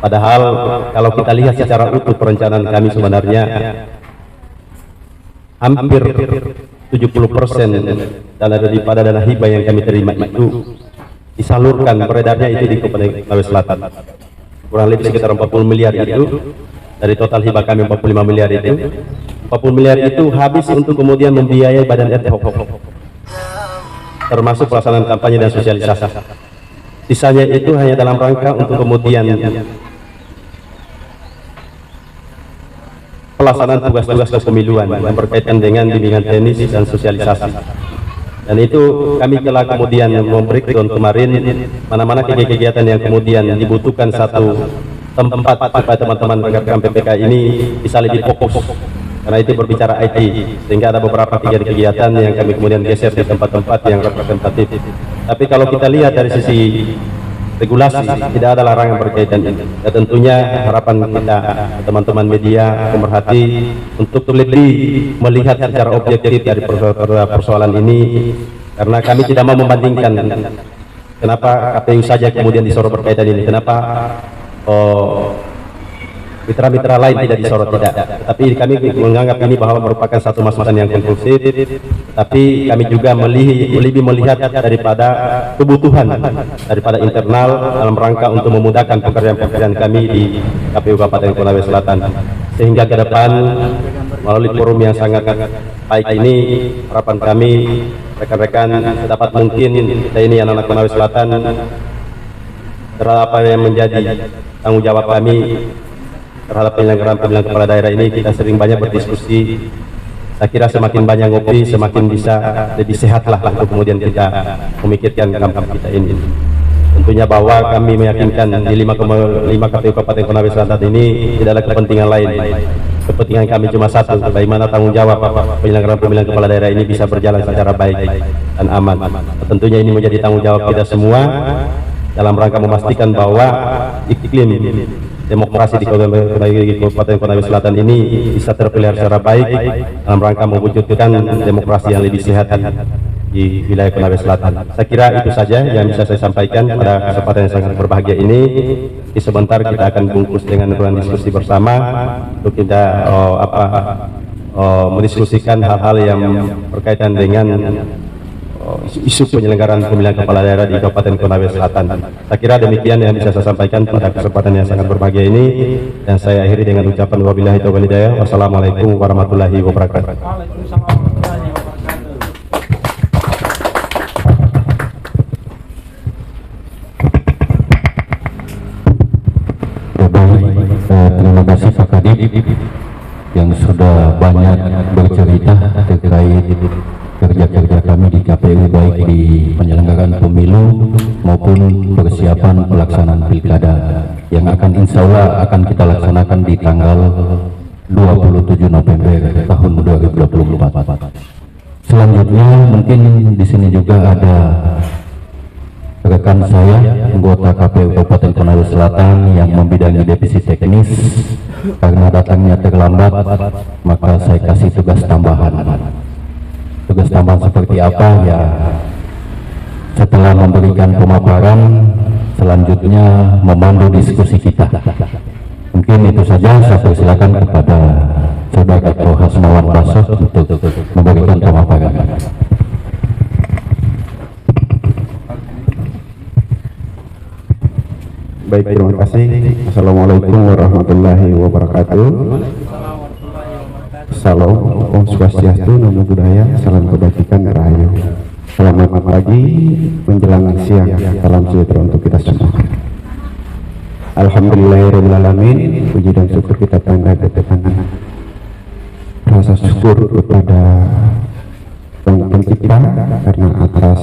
Padahal kalau kita lihat secara utuh perencanaan kami sebenarnya hampir 70% daripada dana hibah yang kami terima itu disalurkan, beredarnya itu di Kabupaten Konawe Selatan. Kurang lebih sekitar 40 miliar itu dari total hibah kami 45 miliar itu. 40 miliar itu habis untuk kemudian membiayai badan ad hoc, termasuk pelaksanaan kampanye dan sosialisasi. Sisanya itu hanya dalam rangka untuk kemudian pelaksanaan tugas-tugas kepemiluan yang berkaitan dengan bimbingan teknis dan sosialisasi. Dan itu kami telah kemudian membreakdown kemarin mana-mana kegiatan yang kemudian dibutuhkan satu tempat supaya teman-teman rekan PPK ini bisa lebih fokus, karena itu berbicara IT, sehingga ada beberapa kegiatan yang kami kemudian geser di tempat-tempat yang representatif. Tapi kalau kita lihat dari sisi regulasi, tidak ada larangan berkaitan ini. Ya, tentunya harapan kita teman-teman media pemerhati untuk lebih melihat secara objektif dari persoalan ini, karena kami tidak mau membandingkan kenapa KPU saja kemudian disorot berkaitan ini, kenapa mitra-mitra lain tidak disorot, tidak. Tapi kami menganggap ini bahwa merupakan satu masukan yang konklusif, tapi kami juga lebih melihat daripada kebutuhan daripada internal dalam rangka untuk memudahkan pekerjaan-pekerjaan kami di KPU Kabupaten Konawe Selatan, sehingga ke depan melalui forum yang sangat baik ini, harapan kami rekan-rekan dapat mungkin kita ini anak-anak Konawe Selatan terhadap apa yang menjadi tanggung jawab kami terhadap penyelenggaraan pemilihan kepala daerah ini. Kita sering banyak berdiskusi. Saya kira semakin banyak ngopi, semakin bisa lebih sehat lah untuk kemudian kita memikirkan kampanye kita ini. Tentunya bahwa kami meyakinkan di 5,5 KPU Kabupaten Konawe Selatan ini tidak ada kepentingan lain. Kepentingan kami cuma satu, bagaimana tanggung jawab penyelenggaraan pemilihan kepala daerah ini bisa berjalan secara baik dan aman. Tentunya ini menjadi tanggung jawab kita semua dalam rangka memastikan bahwa iklim demokrasi di Kabupaten Konawe Selatan ini bisa terpelihara secara baik dalam rangka mewujudkan demokrasi yang lebih sehat di wilayah Konawe Selatan. Saya kira itu saja yang bisa saya sampaikan pada kesempatan yang sangat berbahagia ini. Di sebentar kita akan bungkus dengan ruang diskusi bersama untuk kita mendiskusikan hal-hal yang berkaitan dengan isu penyelenggaraan pemilihan kepala daerah di Kabupaten Konawe Selatan. Saya kira demikian yang bisa saya sampaikan pada kesempatan yang sangat berbahagia ini, dan saya akhiri dengan ucapan wabillahi taufiq wal hidayah. Wassalamualaikum warahmatullahi wabarakatuh. Terima kasih Pak Kadip yang sudah banyak bercerita terkait kerja-kerja kami di KPU, baik di penyelenggaraan pemilu maupun persiapan pelaksanaan pilkada yang akan insya Allah akan kita laksanakan di tanggal 27 November tahun 2024. Selanjutnya mungkin di sini juga ada rekan saya, anggota KPU Kabupaten Konawe Selatan yang membidangi divisi teknis. Karena datangnya terlambat, maka saya kasih tugas tambahan. Tugas tambahan seperti apa ya? Setelah memberikan pemaparan, selanjutnya memandu diskusi kita. Mungkin itu saja. Saya persilakan kepada Saudara Ketua Hasmawan Basos untuk memberikan pemaparan. Baik, terima kasih. Assalamualaikum warahmatullahi wabarakatuh. Salam, Om Swastiastu, Namo Buddhaya, salam kebajikan rahayu. Selamat pagi menjelang siang, salam sejahtera untuk kita semua. Alhamdulillahirrahmanirrahim. Puji dan syukur kita panjatkan rasa syukur kepada Sang Pencipta karena atas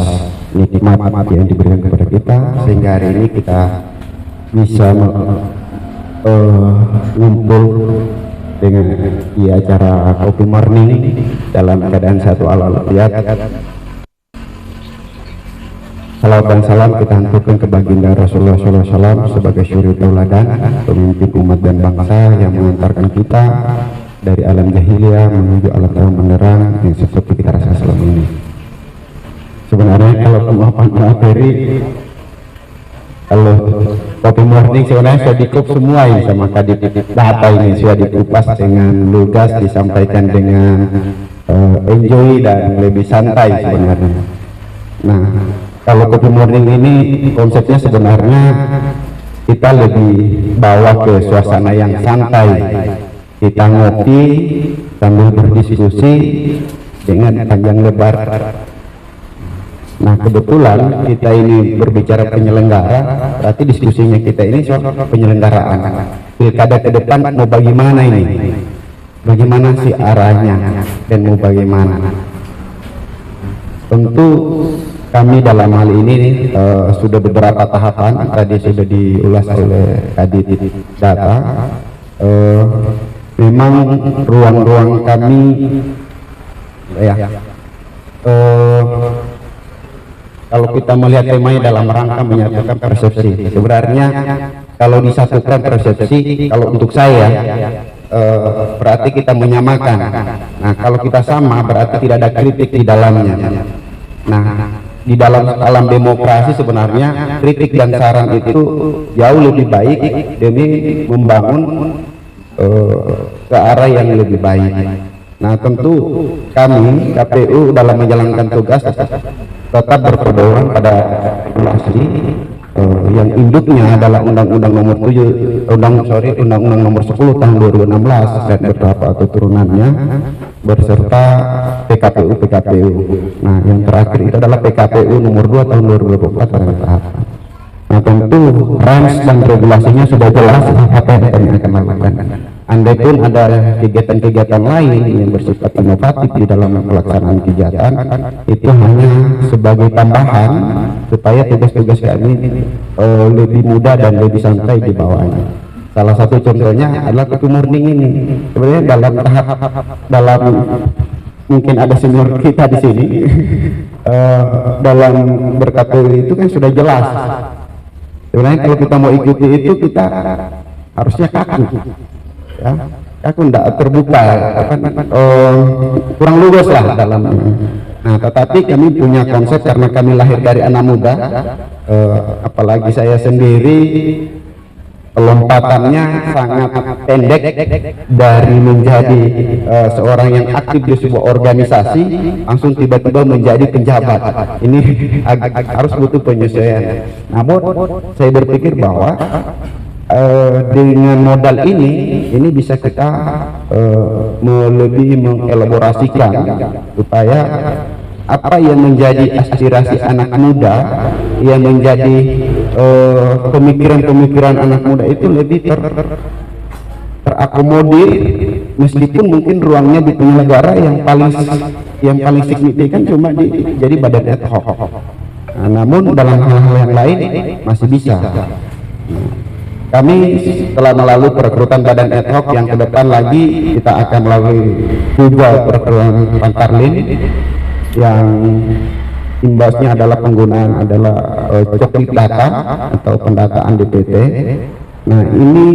nikmat yang diberikan kepada kita sehingga hari ini kita bisa ngumpul dengan di acara Coffee Morning dalam keadaan satu walafiat. Salawat dan salam kita hanturkan ke baginda Rasulullah SAW sebagai syuri tauladan, pemimpin umat dan bangsa yang mengantarkan kita dari alam jahiliyah menuju alam terang benderang yang seperti kita rasa selama ini. Sebenarnya kalau materi kalau Coffee Morning sebenarnya sudah dikup semua ini sama Kadip, data ini sudah dikupas dengan lugas, disampaikan dengan enjoy dan lebih santai sebenarnya. Nah, kalau Coffee Morning ini konsepnya sebenarnya kita lebih bawa ke suasana yang santai. Kita ngopi sambil berdiskusi dengan panjang lebar. Nah, kebetulan kita ini berbicara penyelenggara, berarti diskusinya kita ini soal penyelenggaraan pilkada ke depan. Mau bagaimana ini, bagaimana sih arahnya dan mau bagaimana. Tentu kami dalam hal ini sudah beberapa tahapan, tadi sudah diulas oleh Kadip Data. Memang ruang-ruang kami kalau kita melihat temanya dalam rangka menyatukan persepsi, sebenarnya kalau disatukan persepsi, kalau untuk saya berarti kita menyamakan. Nah, kalau kita sama berarti tidak ada kritik di dalamnya. Nah, di dalam alam demokrasi sebenarnya kritik dan saran itu jauh lebih baik demi membangun ke arah yang lebih baik. Nah, tentu kami KPU dalam menjalankan tugas tetap berpedoman pada regulasi yang induknya adalah Undang-Undang Nomor 7 Undang-Undang Nomor 10 Tahun 2016 dan beberapa turunannya berserta PKPU. Nah, yang terakhir itu adalah PKPU Nomor 2 Tahun 2024 pada tahapan. Nah, tentu range dan regulasinya sudah jelas apa yang kami akan lakukan. Andai pun ada kegiatan-kegiatan lain yang bersifat inovatif di dalam pelaksanaan kegiatan, itu hanya sebagai tambahan supaya tugas-tugas kami lebih mudah dan lebih santai di bawahnya. Salah satu contohnya adalah Coffee Morning ini. Sebenarnya dalam mungkin ada senior kita di sini dalam berKPU itu kan sudah jelas. Sebenarnya kalau kita mau ikuti itu kita harusnya kaku. Ya, aku tidak terbuka, kurang lugas lah dalam. Nah, tetapi kami punya konsep karena kami lahir dari anak muda, apalagi saya sendiri lompatannya sangat pendek dari menjadi seorang yang aktif di sebuah organisasi langsung tiba-tiba menjadi penjabat. Ini harus butuh penyesuaian. Namun saya berpikir bahwa dengan modal ini bisa kita lebih mengelaborasikan supaya apa yang menjadi aspirasi anak muda, yang menjadi pemikiran-pemikiran anak muda itu lebih terakomodir, meskipun mungkin ruangnya di penyelenggara yang paling signifikan cuma jadi badan ad hoc. Nah, namun dalam hal-hal yang lain masih bisa. Kami telah melalui perekrutan badan ad hoc yang ke depan lagi kita akan melalui juga perekrutan Pantarlin yang imbasnya adalah penggunaan coklit data atau pendataan DPT. Nah, ini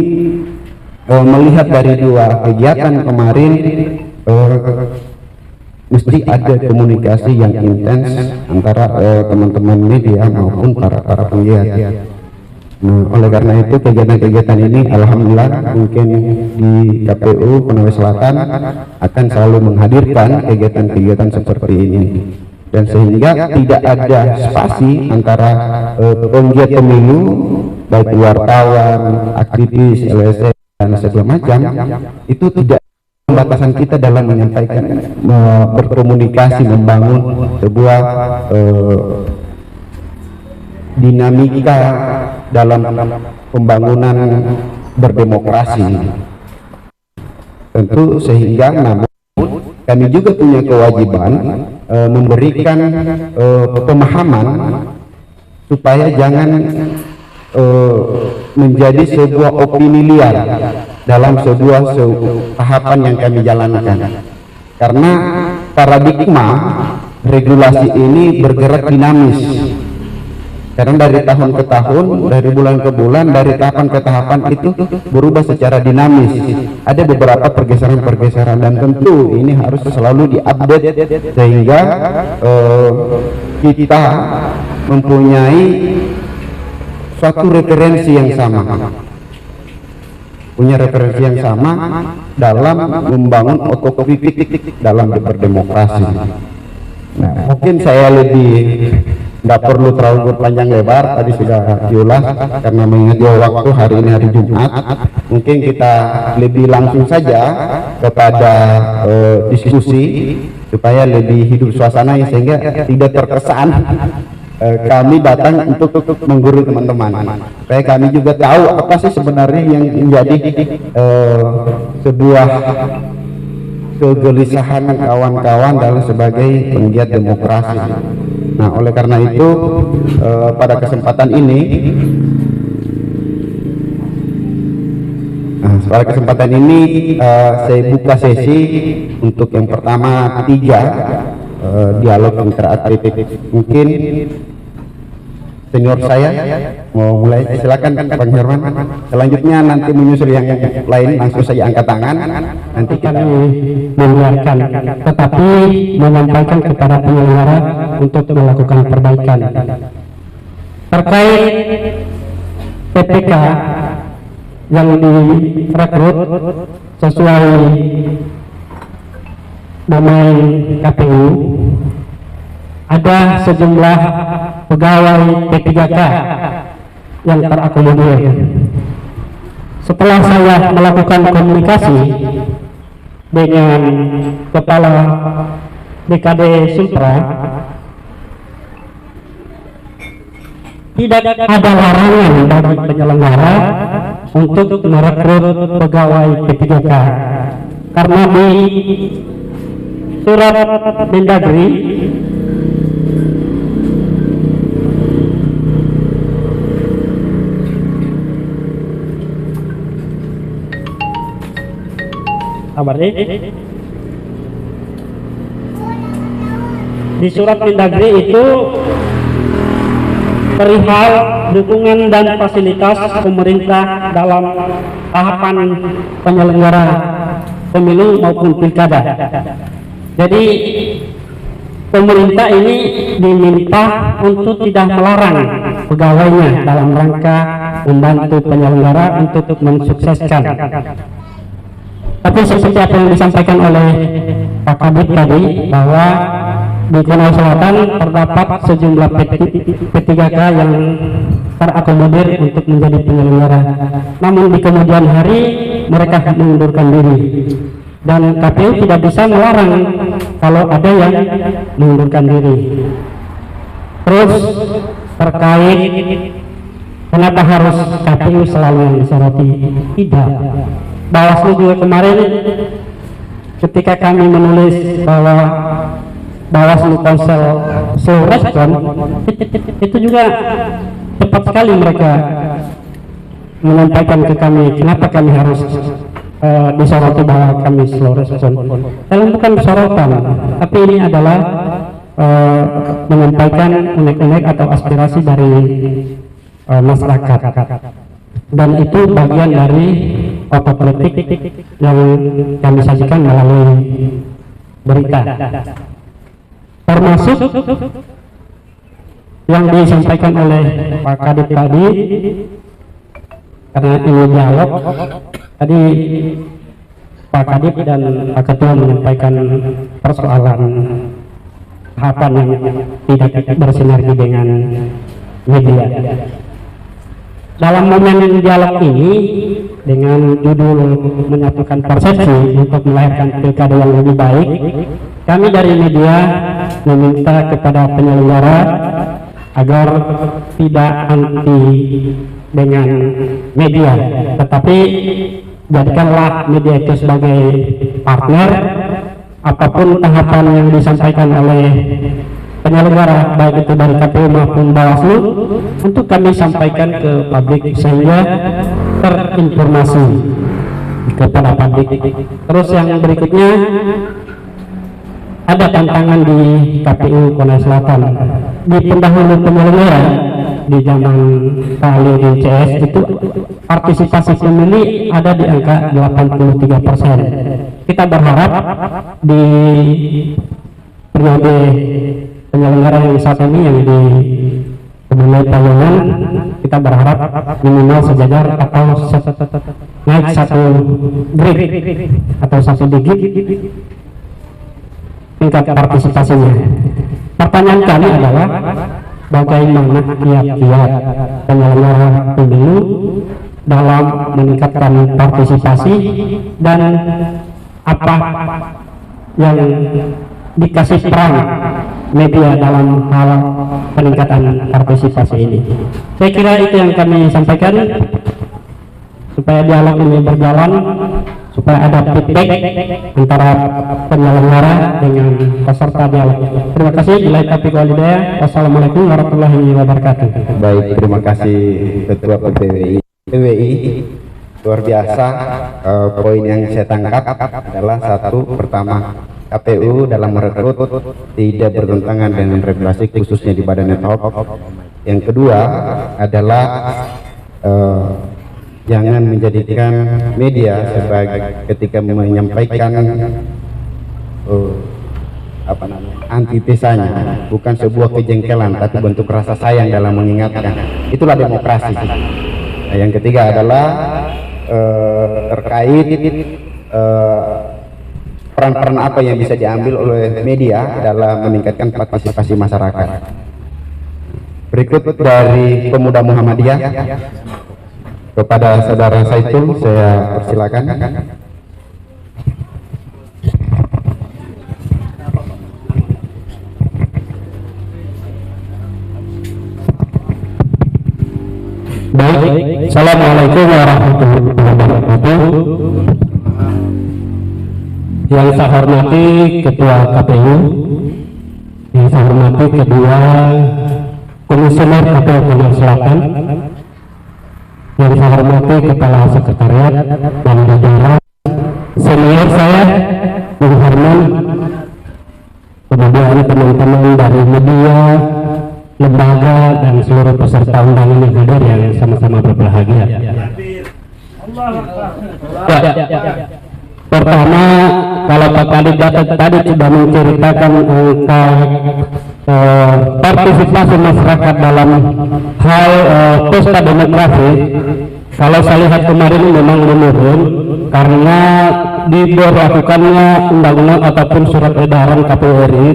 melihat dari dua kegiatan kemarin mesti ada komunikasi yang intens antara teman-teman media maupun para penggiat. Nah, oleh karena itu kegiatan-kegiatan ini alhamdulillah mungkin di KPU Konawe Selatan akan selalu menghadirkan kegiatan-kegiatan seperti ini, dan sehingga tidak ada spasi antara penggiat pemilu baik wartawan, aktivis, LSM dan segala macam itu tidak pembatasan kita dalam menyampaikan, berkomunikasi, membangun sebuah dinamika dalam pembangunan berdemokrasi. Tentu sehingga namun kami juga punya kewajiban memberikan pemahaman supaya jangan menjadi sebuah opini liar dalam sebuah tahapan yang kami jalankan, karena paradigma regulasi ini bergerak dinamis. Karena dari tahun ke tahun, dari bulan ke bulan, dari tahapan ke tahapan itu berubah secara dinamis. Ada beberapa pergeseran-pergeseran dan tentu ini harus selalu diupdate sehingga kita mempunyai suatu referensi yang sama. Punya referensi yang sama dalam membangun otokritik dalam berdemokrasi. Nah, mungkin saya lebih nggak perlu terlalu berpanjang lebar, tadi sudah diulas karena mengingat waktu hari ini hari Jumat. Mungkin kita lebih langsung saja kepada diskusi supaya lebih hidup suasananya sehingga tidak terkesan kami datang untuk menggurui teman-teman. Supaya kami juga tahu apa sih sebenarnya yang menjadi sebuah kegelisahan kawan-kawan dalam sebagai penggiat demokrasi. Nah, oleh karena itu pada kesempatan ini saya buka sesi untuk yang pertama 3 dialog interaktif. Mungkin senior saya mau mulai, silakan Bang Herman. Selanjutnya nanti menyusul yang lain langsung saja angkat tangan. Nanti kita mendengarkan, tetapi menyampaikan kepada penyelenggara untuk melakukan perbaikan terkait PPK yang direkrut sesuai domain KPU. Ada sejumlah pegawai P3K yang terakomodir. Setelah saya melakukan komunikasi dengan Kepala BKD Sultra, tidak ada larangan bagi penyelenggara untuk merekrut pegawai P3K, karena di surat Mendagri di surat Mendagri itu perihal dukungan dan fasilitas pemerintah dalam tahapan penyelenggara pemilu maupun pilkada. Jadi pemerintah ini diminta untuk tidak melarang pegawainya dalam rangka membantu penyelenggara untuk mensukseskan. Tapi seperti apa yang disampaikan oleh Pak Kadip tadi, bahwa di Konawe Selatan terdapat sejumlah P3K yang terakomodir untuk menjadi penyelenggara. Namun di kemudian hari mereka mengundurkan diri, dan KPU tidak bisa melarang kalau ada yang mengundurkan diri. Terus terkait kenapa harus KPU selalu yang disoroti? Tidak. Bawaslu juga kemarin ketika kami menulis bahwa Bawaslu Konsel slow respon, itu juga cepat sekali mereka menyampaikan ke kami kenapa kami harus disoroti bahwa kami slow respon. Dalam bukan sorotan, tapi ini adalah menyampaikan unek-unek atau aspirasi dari masyarakat, dan itu bagian dari otokritik yang kami sajikan melalui berita, termasuk yang disampaikan oleh Pak Kadip tadi. Karena ini dialog tadi, Pak Kadip dan Pak Ketua menyampaikan persoalan tahapan yang tidak bersinergi dengan media. Dalam momen dialog ini dengan judul menyatukan persepsi untuk melahirkan pilkada yang lebih baik, kami dari media meminta kepada penyelenggara agar tidak anti dengan media, tetapi jadikanlah media itu sebagai partner. Apapun tahapan yang disampaikan oleh penyelenggara, baik itu dari KPU maupun Bawaslu, untuk kami sampaikan ke publik sehingga terinformasi kepada publik. Terus yang berikutnya, ada tantangan di KPU Konawe Selatan. Di pendahulu penyelenggara di zaman Pak Ali CS itu partisipasi pemilih ada di angka 83%. Kita berharap di periode penyelenggara yang saat ini yang di Kementerian Perhubungan, kita berharap minimal sejajar atau naik satu grade atau satu digit tingkat partisipasinya. Pertanyaan kami adalah bagaimana kiat-kiat penyelenggara pemilu dalam meningkatkan partisipasi, dan apa yang dikasih peran media dalam hal peningkatan partisipasi ini. Saya kira itu yang kami sampaikan supaya dialog ini berjalan, supaya ada feedback antara penyelenggara dengan peserta dialog. Terima kasih. Wassalamualaikum warahmatullahi wabarakatuh. Baik, terima kasih Ketua PWI. Luar biasa. Poin yang saya tangkap adalah satu, pertama, KPU dalam merekrut tidak bertentangan dengan regulasi khususnya di Badan Ad Hoc. Yang kedua adalah jangan menjadikan media sebagai ketika menyampaikan antitesanya, bukan sebuah kejengkelan tapi bentuk rasa sayang dalam mengingatkan. Itulah demokrasi. Nah, yang ketiga adalah terkait peran-peran apa yang bisa diambil oleh media dalam meningkatkan partisipasi masyarakat. Berikut dari Pemuda Muhammadiyah, kepada Saudara Saiful saya persilakan. Baik, Assalamualaikum warahmatullahi wabarakatuh. Yang saya hormati Ketua KPU, yang saya hormati kedua Komisioner KPU Konawe Selatan, yang saya hormati Kepala Sekretariat dan jajaran senior saya, Bung Herman, kemudian teman-teman dari media, lembaga, dan seluruh peserta undangan yang hadir yang sama-sama berbahagia. Pertama, kalau Pak Kadip tadi sudah menceritakan angka partisipasi masyarakat dalam hal pesta demokrasi, kalau saya lihat kemarin memang menurun karena diberlakukannya undang-undang ataupun surat edaran KPU RI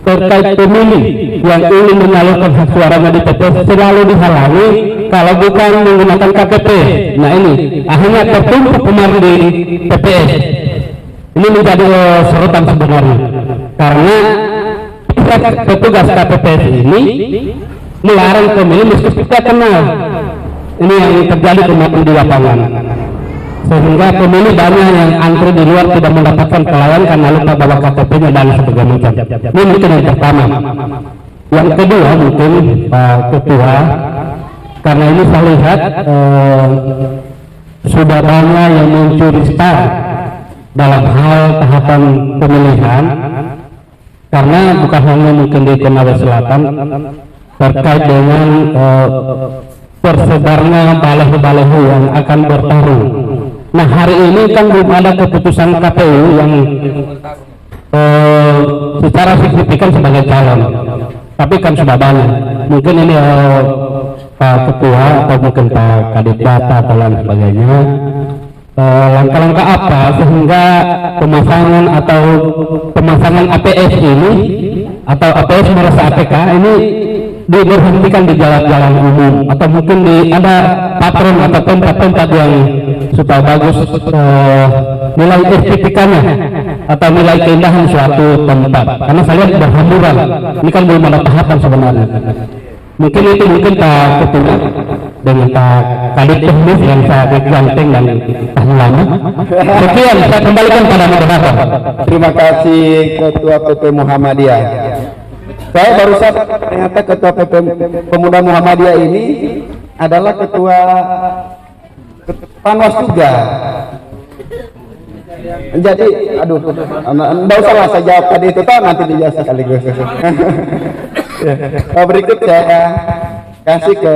terkait pemilih yang ingin menyalurkan hak suaranya di TPS selalu dihalangi kalau bukan menggunakan KTP. Nah ini akhirnya tertumpuk kemarin di TPS. Ini menjadi sorotan sebenarnya karena petugas KPPS ini melarang pemilih meskipun tidak kenal. Ini yang terjadi kemarin di lapangan, sehingga pemilih banyak yang antri di luar tidak mendapatkan pelayanan karena lupa bawa KTP-nya dan sebagainya macam. Ini mungkin yang pertama. Yang kedua mungkin Pak Ketua, karena ini saya lihat sudah banyak yang mencuri start dalam hal tahapan pemilihan, karena bukan hanya mungkin di Konawe Selatan terkait dengan tersebarnya baleho-baleho yang akan bertarung. Nah hari ini kan belum ada keputusan KPU yang secara signifikan sebagai calon, tapi kan sudah banyak. Mungkin ini Pak Ketua atau mungkin Pak Kadip Data atau lain sebagainya, langkah-langkah apa sehingga pemasangan APS ini atau APS merasa APK ini diberhentikan di jalan-jalan umum, atau mungkin ada patron atau tempat-tempat yang supaya bagus nilai estetikanya atau nilai keindahan suatu tempat, karena saya lihat berhamburan. Ini kan belum ada tahapan sebenarnya. Mungkin itu Pak Ketua dengan Pak Kadip Teknis yang sangat ganteng dan tahan lama. Sekian, saya kembalikan pada moderator. Terima kasih Ketua PP Muhammadiyah. Saya barusan ternyata Ketua PP Pemuda Muhammadiyah ini adalah Ketua Panwas juga. Jadi, aduh, enggak usah lah saya jawab tadi itu, toh nanti dijawab sekaligus. Berikut saya kasih ke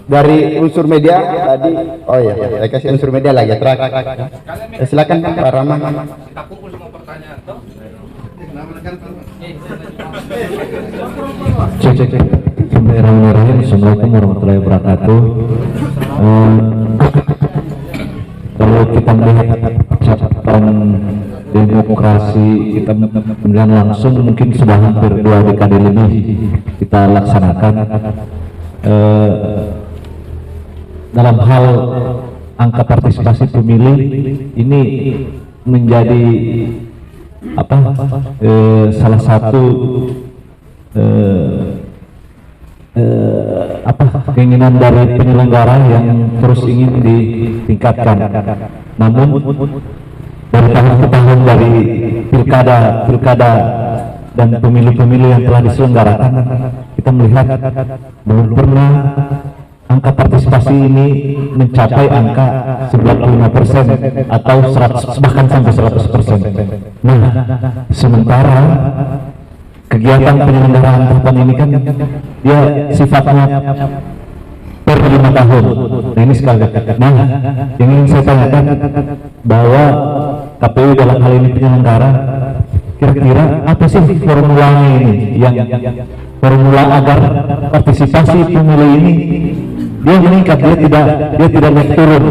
dari unsur media tadi. Oh iya, saya kasih unsur media lagi terakhir. Silakan Pak Rama. Cek. Bismillahirrahmanirrahim. Assalamualaikum warahmatullahi wabarakatuh. Kalau kita melihat catatan demokrasi kita melihat langsung, mungkin sudah hampir 2 dekade lebih kita laksanakan. Dalam hal angka partisipasi pemilih ini menjadi salah satu keinginan dari penyelenggara yang terus ingin ditingkatkan. Namun dari tahun ke tahun, dari pilkada dan pemilu-pemilu yang telah diselenggarakan, kita melihat belum pernah angka partisipasi ini mencapai angka 95% atau 100, bahkan sampai 100%. Nah, sementara kegiatan penyelenggaraan tahapan ini kan dia sifatnya per 5 tahun. Nah ini sekali. Nah, yang ingin saya tanyakan bahwa KPU dalam hal ini penyelenggara, kira-kira apa sih formulanya ini, yang formula agar partisipasi pemilu ini dia meningkat, dia tidak naik turun?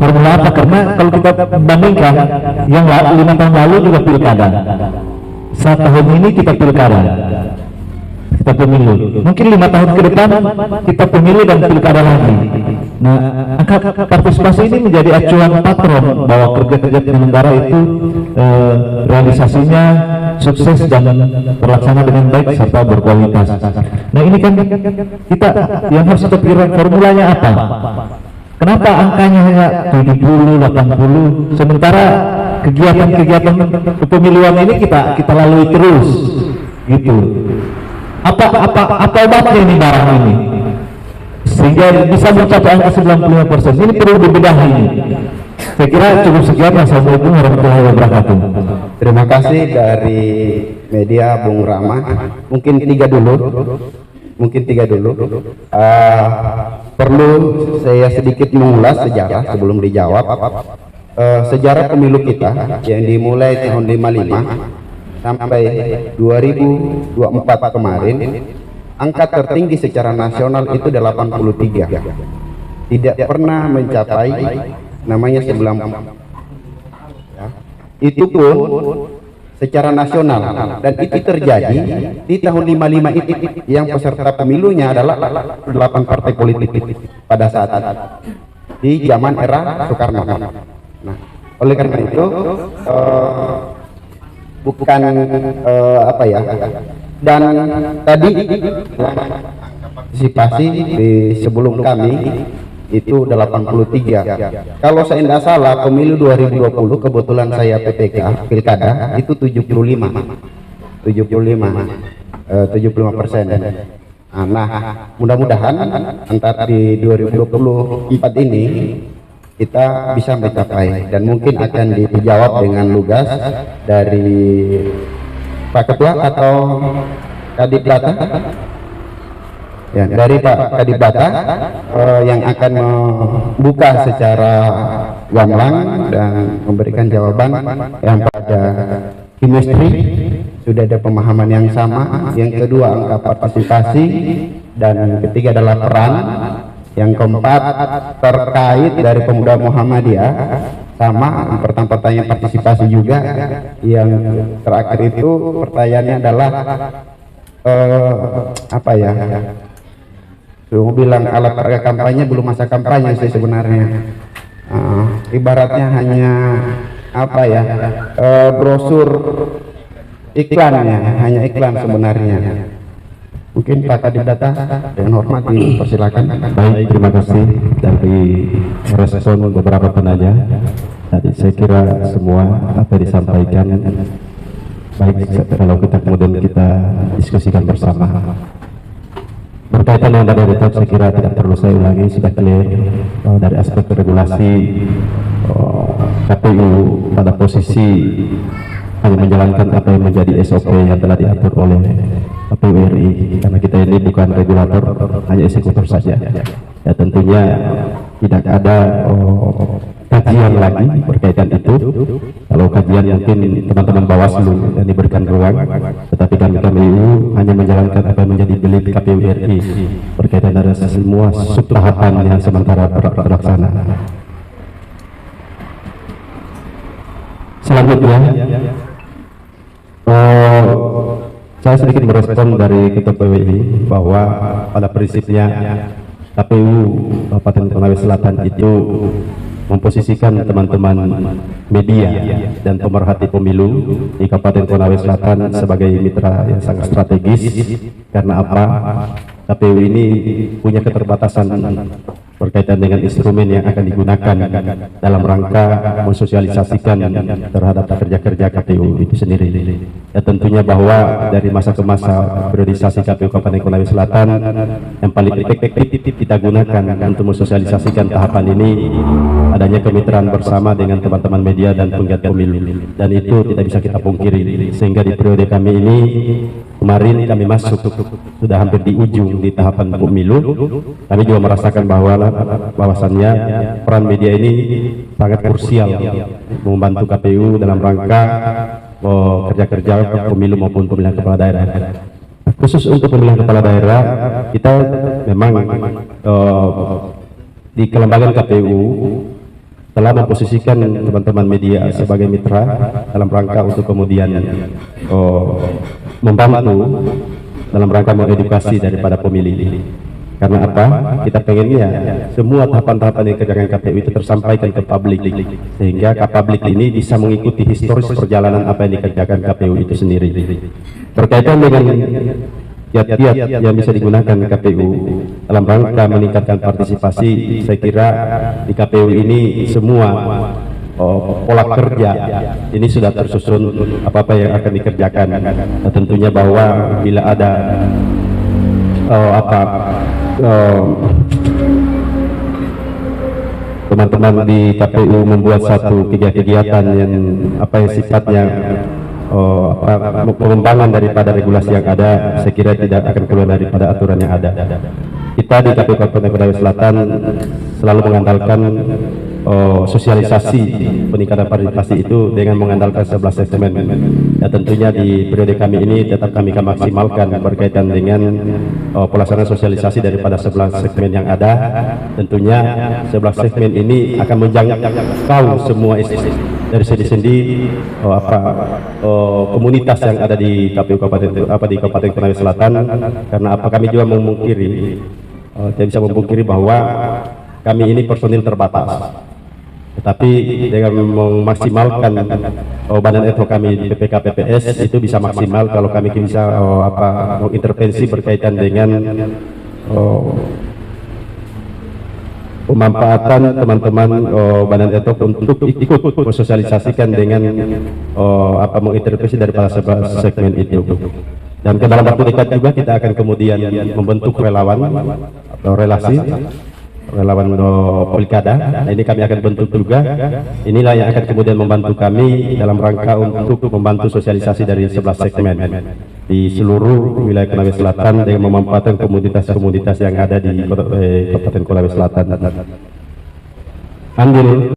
Formula apa? Karena kalau kita bandingkan yang 5 tahun lalu juga pilkada, saat tahun ini kita pilkada, kita pemilu, mungkin 5 tahun ke depan kita pemilu dan pilkada lagi. Nah, angka partisipasi ini menjadi acuan patron bahwa kerja-kerja penyelenggara itu realisasinya sukses dan terlaksana dengan baik serta berkualitas. Nah ini kan kita yang harus kita pikirkan formulanya apa? Kenapa angkanya hanya 70, 80, sementara kegiatan-kegiatan kepemiluan ini kita lalui terus gitu. Apa obatnya ini barang ini sehingga bisa mencapai angka 95%? Ini perlu dibedahi. Saya kira cukup sekian. Wassalamualaikum warahmatullahi wabarakatuh. Terima kasih dari media Bung Rama. Mungkin tiga dulu. Perlu saya sedikit mengulas sejarah sebelum dijawab. sejarah pemilu kita yang dimulai tahun 55 sampai 2024 kemarin, angka tertinggi secara nasional itu 83, tidak pernah mencapai namanya 90. Itu pun secara nasional, dan itu terjadi di tahun 55 itu yang peserta pemilunya adalah 8 partai politik pada saat di zaman era Soekarno. Nah, oleh karena itu bukan apa ya, dan tadi partisipasi di sebelum kami itu 83. Kalau saya tidak salah pemilu 2020 kebetulan saya PPK Pilkada itu 75%. Nah, mudah-mudahan antara di 2024 ini kita bisa mencapai, dan mungkin akan dijawab dengan lugas dari Pak Ketua atau Kadip Data. Ya, dari Pak Kadip Data yang akan membuka secara gamblang dan memberikan jawaban yang pada chemistry sudah ada pemahaman yang sama, yang kedua angka partisipasi, dan ketiga adalah peran, yang keempat terkait dari pemuda Muhammadiyah, sama pertanyaan partisipasi juga, yang terakhir itu pertanyaannya adalah apa ya, lu bilang alat peraga kampanye, belum masa kampanye sih sebenarnya. Ibaratnya hanya apa ya, brosur iklannya, hanya iklan sebenarnya. Mungkin Pak Kadip Data dengan hormat dipersilakan. Baik, terima kasih dari respon beberapa penanya. Tadi saya kira semua apa yang disampaikan baik, kalau kita kemudian kita diskusikan bersama. Berkaitan dengan dana tetap, saya kira tidak perlu saya ulangi, sudah clear dari aspek regulasi. KPU pada posisi hanya menjalankan apa yang menjadi SOP yang telah diatur oleh KPU RI, karena kita ini bukan regulator, hanya eksekutor saja. Ya, tentunya tidak ada kajian lagi berkaitan itu. Kalau kajian mungkin teman-teman Bawaslu yang diberikan ruang, tetapi kami KPU hanya menjalankan apa yang menjadi delik KPU RI berkaitan dengan semua subtahapan yang sementara terlaksana. Selanjutnya, saya sedikit merespon dari Ketua PWI bahwa pada prinsipnya KPU Kabupaten Konawe Selatan itu memposisikan teman-teman media dan pemerhati pemilu di Kabupaten Konawe Selatan sebagai mitra yang sangat strategis. Karena apa? KPU ini punya keterbatasan berkaitan dengan instrumen yang akan digunakan dalam rangka mensosialisasikan terhadap kerja-kerja KPU itu sendiri. Ya, tentunya bahwa dari masa ke masa priorisasi KPU Kabupaten Konawe Selatan yang paling efektif kita gunakan untuk mensosialisasikan tahapan ini adanya kemitraan bersama dengan teman-teman media dan penggiat pemilu, dan itu tidak bisa kita pungkiri. Sehingga di periode kami ini kemarin kami masuk sudah hampir di ujung di tahapan pemilu, kami juga merasakan bahwasannya peran media ini sangat krusial membantu KPU dalam rangka kerja-kerja pemilu maupun pemilihan kepala daerah. Khusus untuk pemilihan kepala daerah, kita memang di kelembagaan KPU telah memposisikan teman-teman media sebagai mitra dalam rangka untuk kemudian membantu dalam rangka mengedukasi daripada pemilih. Karena apa? Kita pengennya semua tahapan-tahapan yang dikerjakan KPU itu tersampaikan ke publik, sehingga publik ini bisa mengikuti historis perjalanan apa yang dikerjakan KPU itu sendiri. Berkaitan dengan kiat-kiat yang bisa digunakan KPU dalam rangka meningkatkan partisipasi, saya kira di KPU ini semua pola kerja ini sudah tersusun apa-apa yang akan dikerjakan. Nah, tentunya bahwa bila ada teman-teman di KPU membuat satu kegiatan yang apa yang sifatnya pengembangan daripada regulasi yang ada, saya kira tidak akan keluar daripada aturan yang ada. Kita di KPU Kabupaten Konawe Selatan selalu mengandalkan sosialisasi peningkatan partisipasi itu dengan mengandalkan 11 segmen. Ya, tentunya di periode kami ini tetap kami akan maksimalkan berkaitan dengan pelaksanaan sosialisasi daripada 11 segmen yang ada. Tentunya 11 segmen ini akan menjangkau semua dari sendi-sendi komunitas yang ada di KPU Kabupaten Konawe Selatan, karena kami juga memungkiri, tidak bisa memungkiri bahwa kami ini personil terbatas, tetapi dengan memaksimalkan badan ad hoc kami di PPK PPS itu bisa maksimal kalau kami bisa mengintervensi berkaitan dengan pemanfaatan teman-teman badan ad hoc untuk ikut mensosialisasikan dengan mengintervensi daripada segmen itu. Dan ke dalam waktu dekat juga kita akan kemudian membentuk relawan atau relawan Pilkada. Nah, ini kami akan bentuk juga. Inilah yang akan kemudian membantu kami dalam rangka untuk membantu sosialisasi dari 11 segmen di seluruh wilayah Konawe Selatan dengan memanfaatkan komunitas-komunitas yang ada di Kabupaten Konawe Selatan. Andil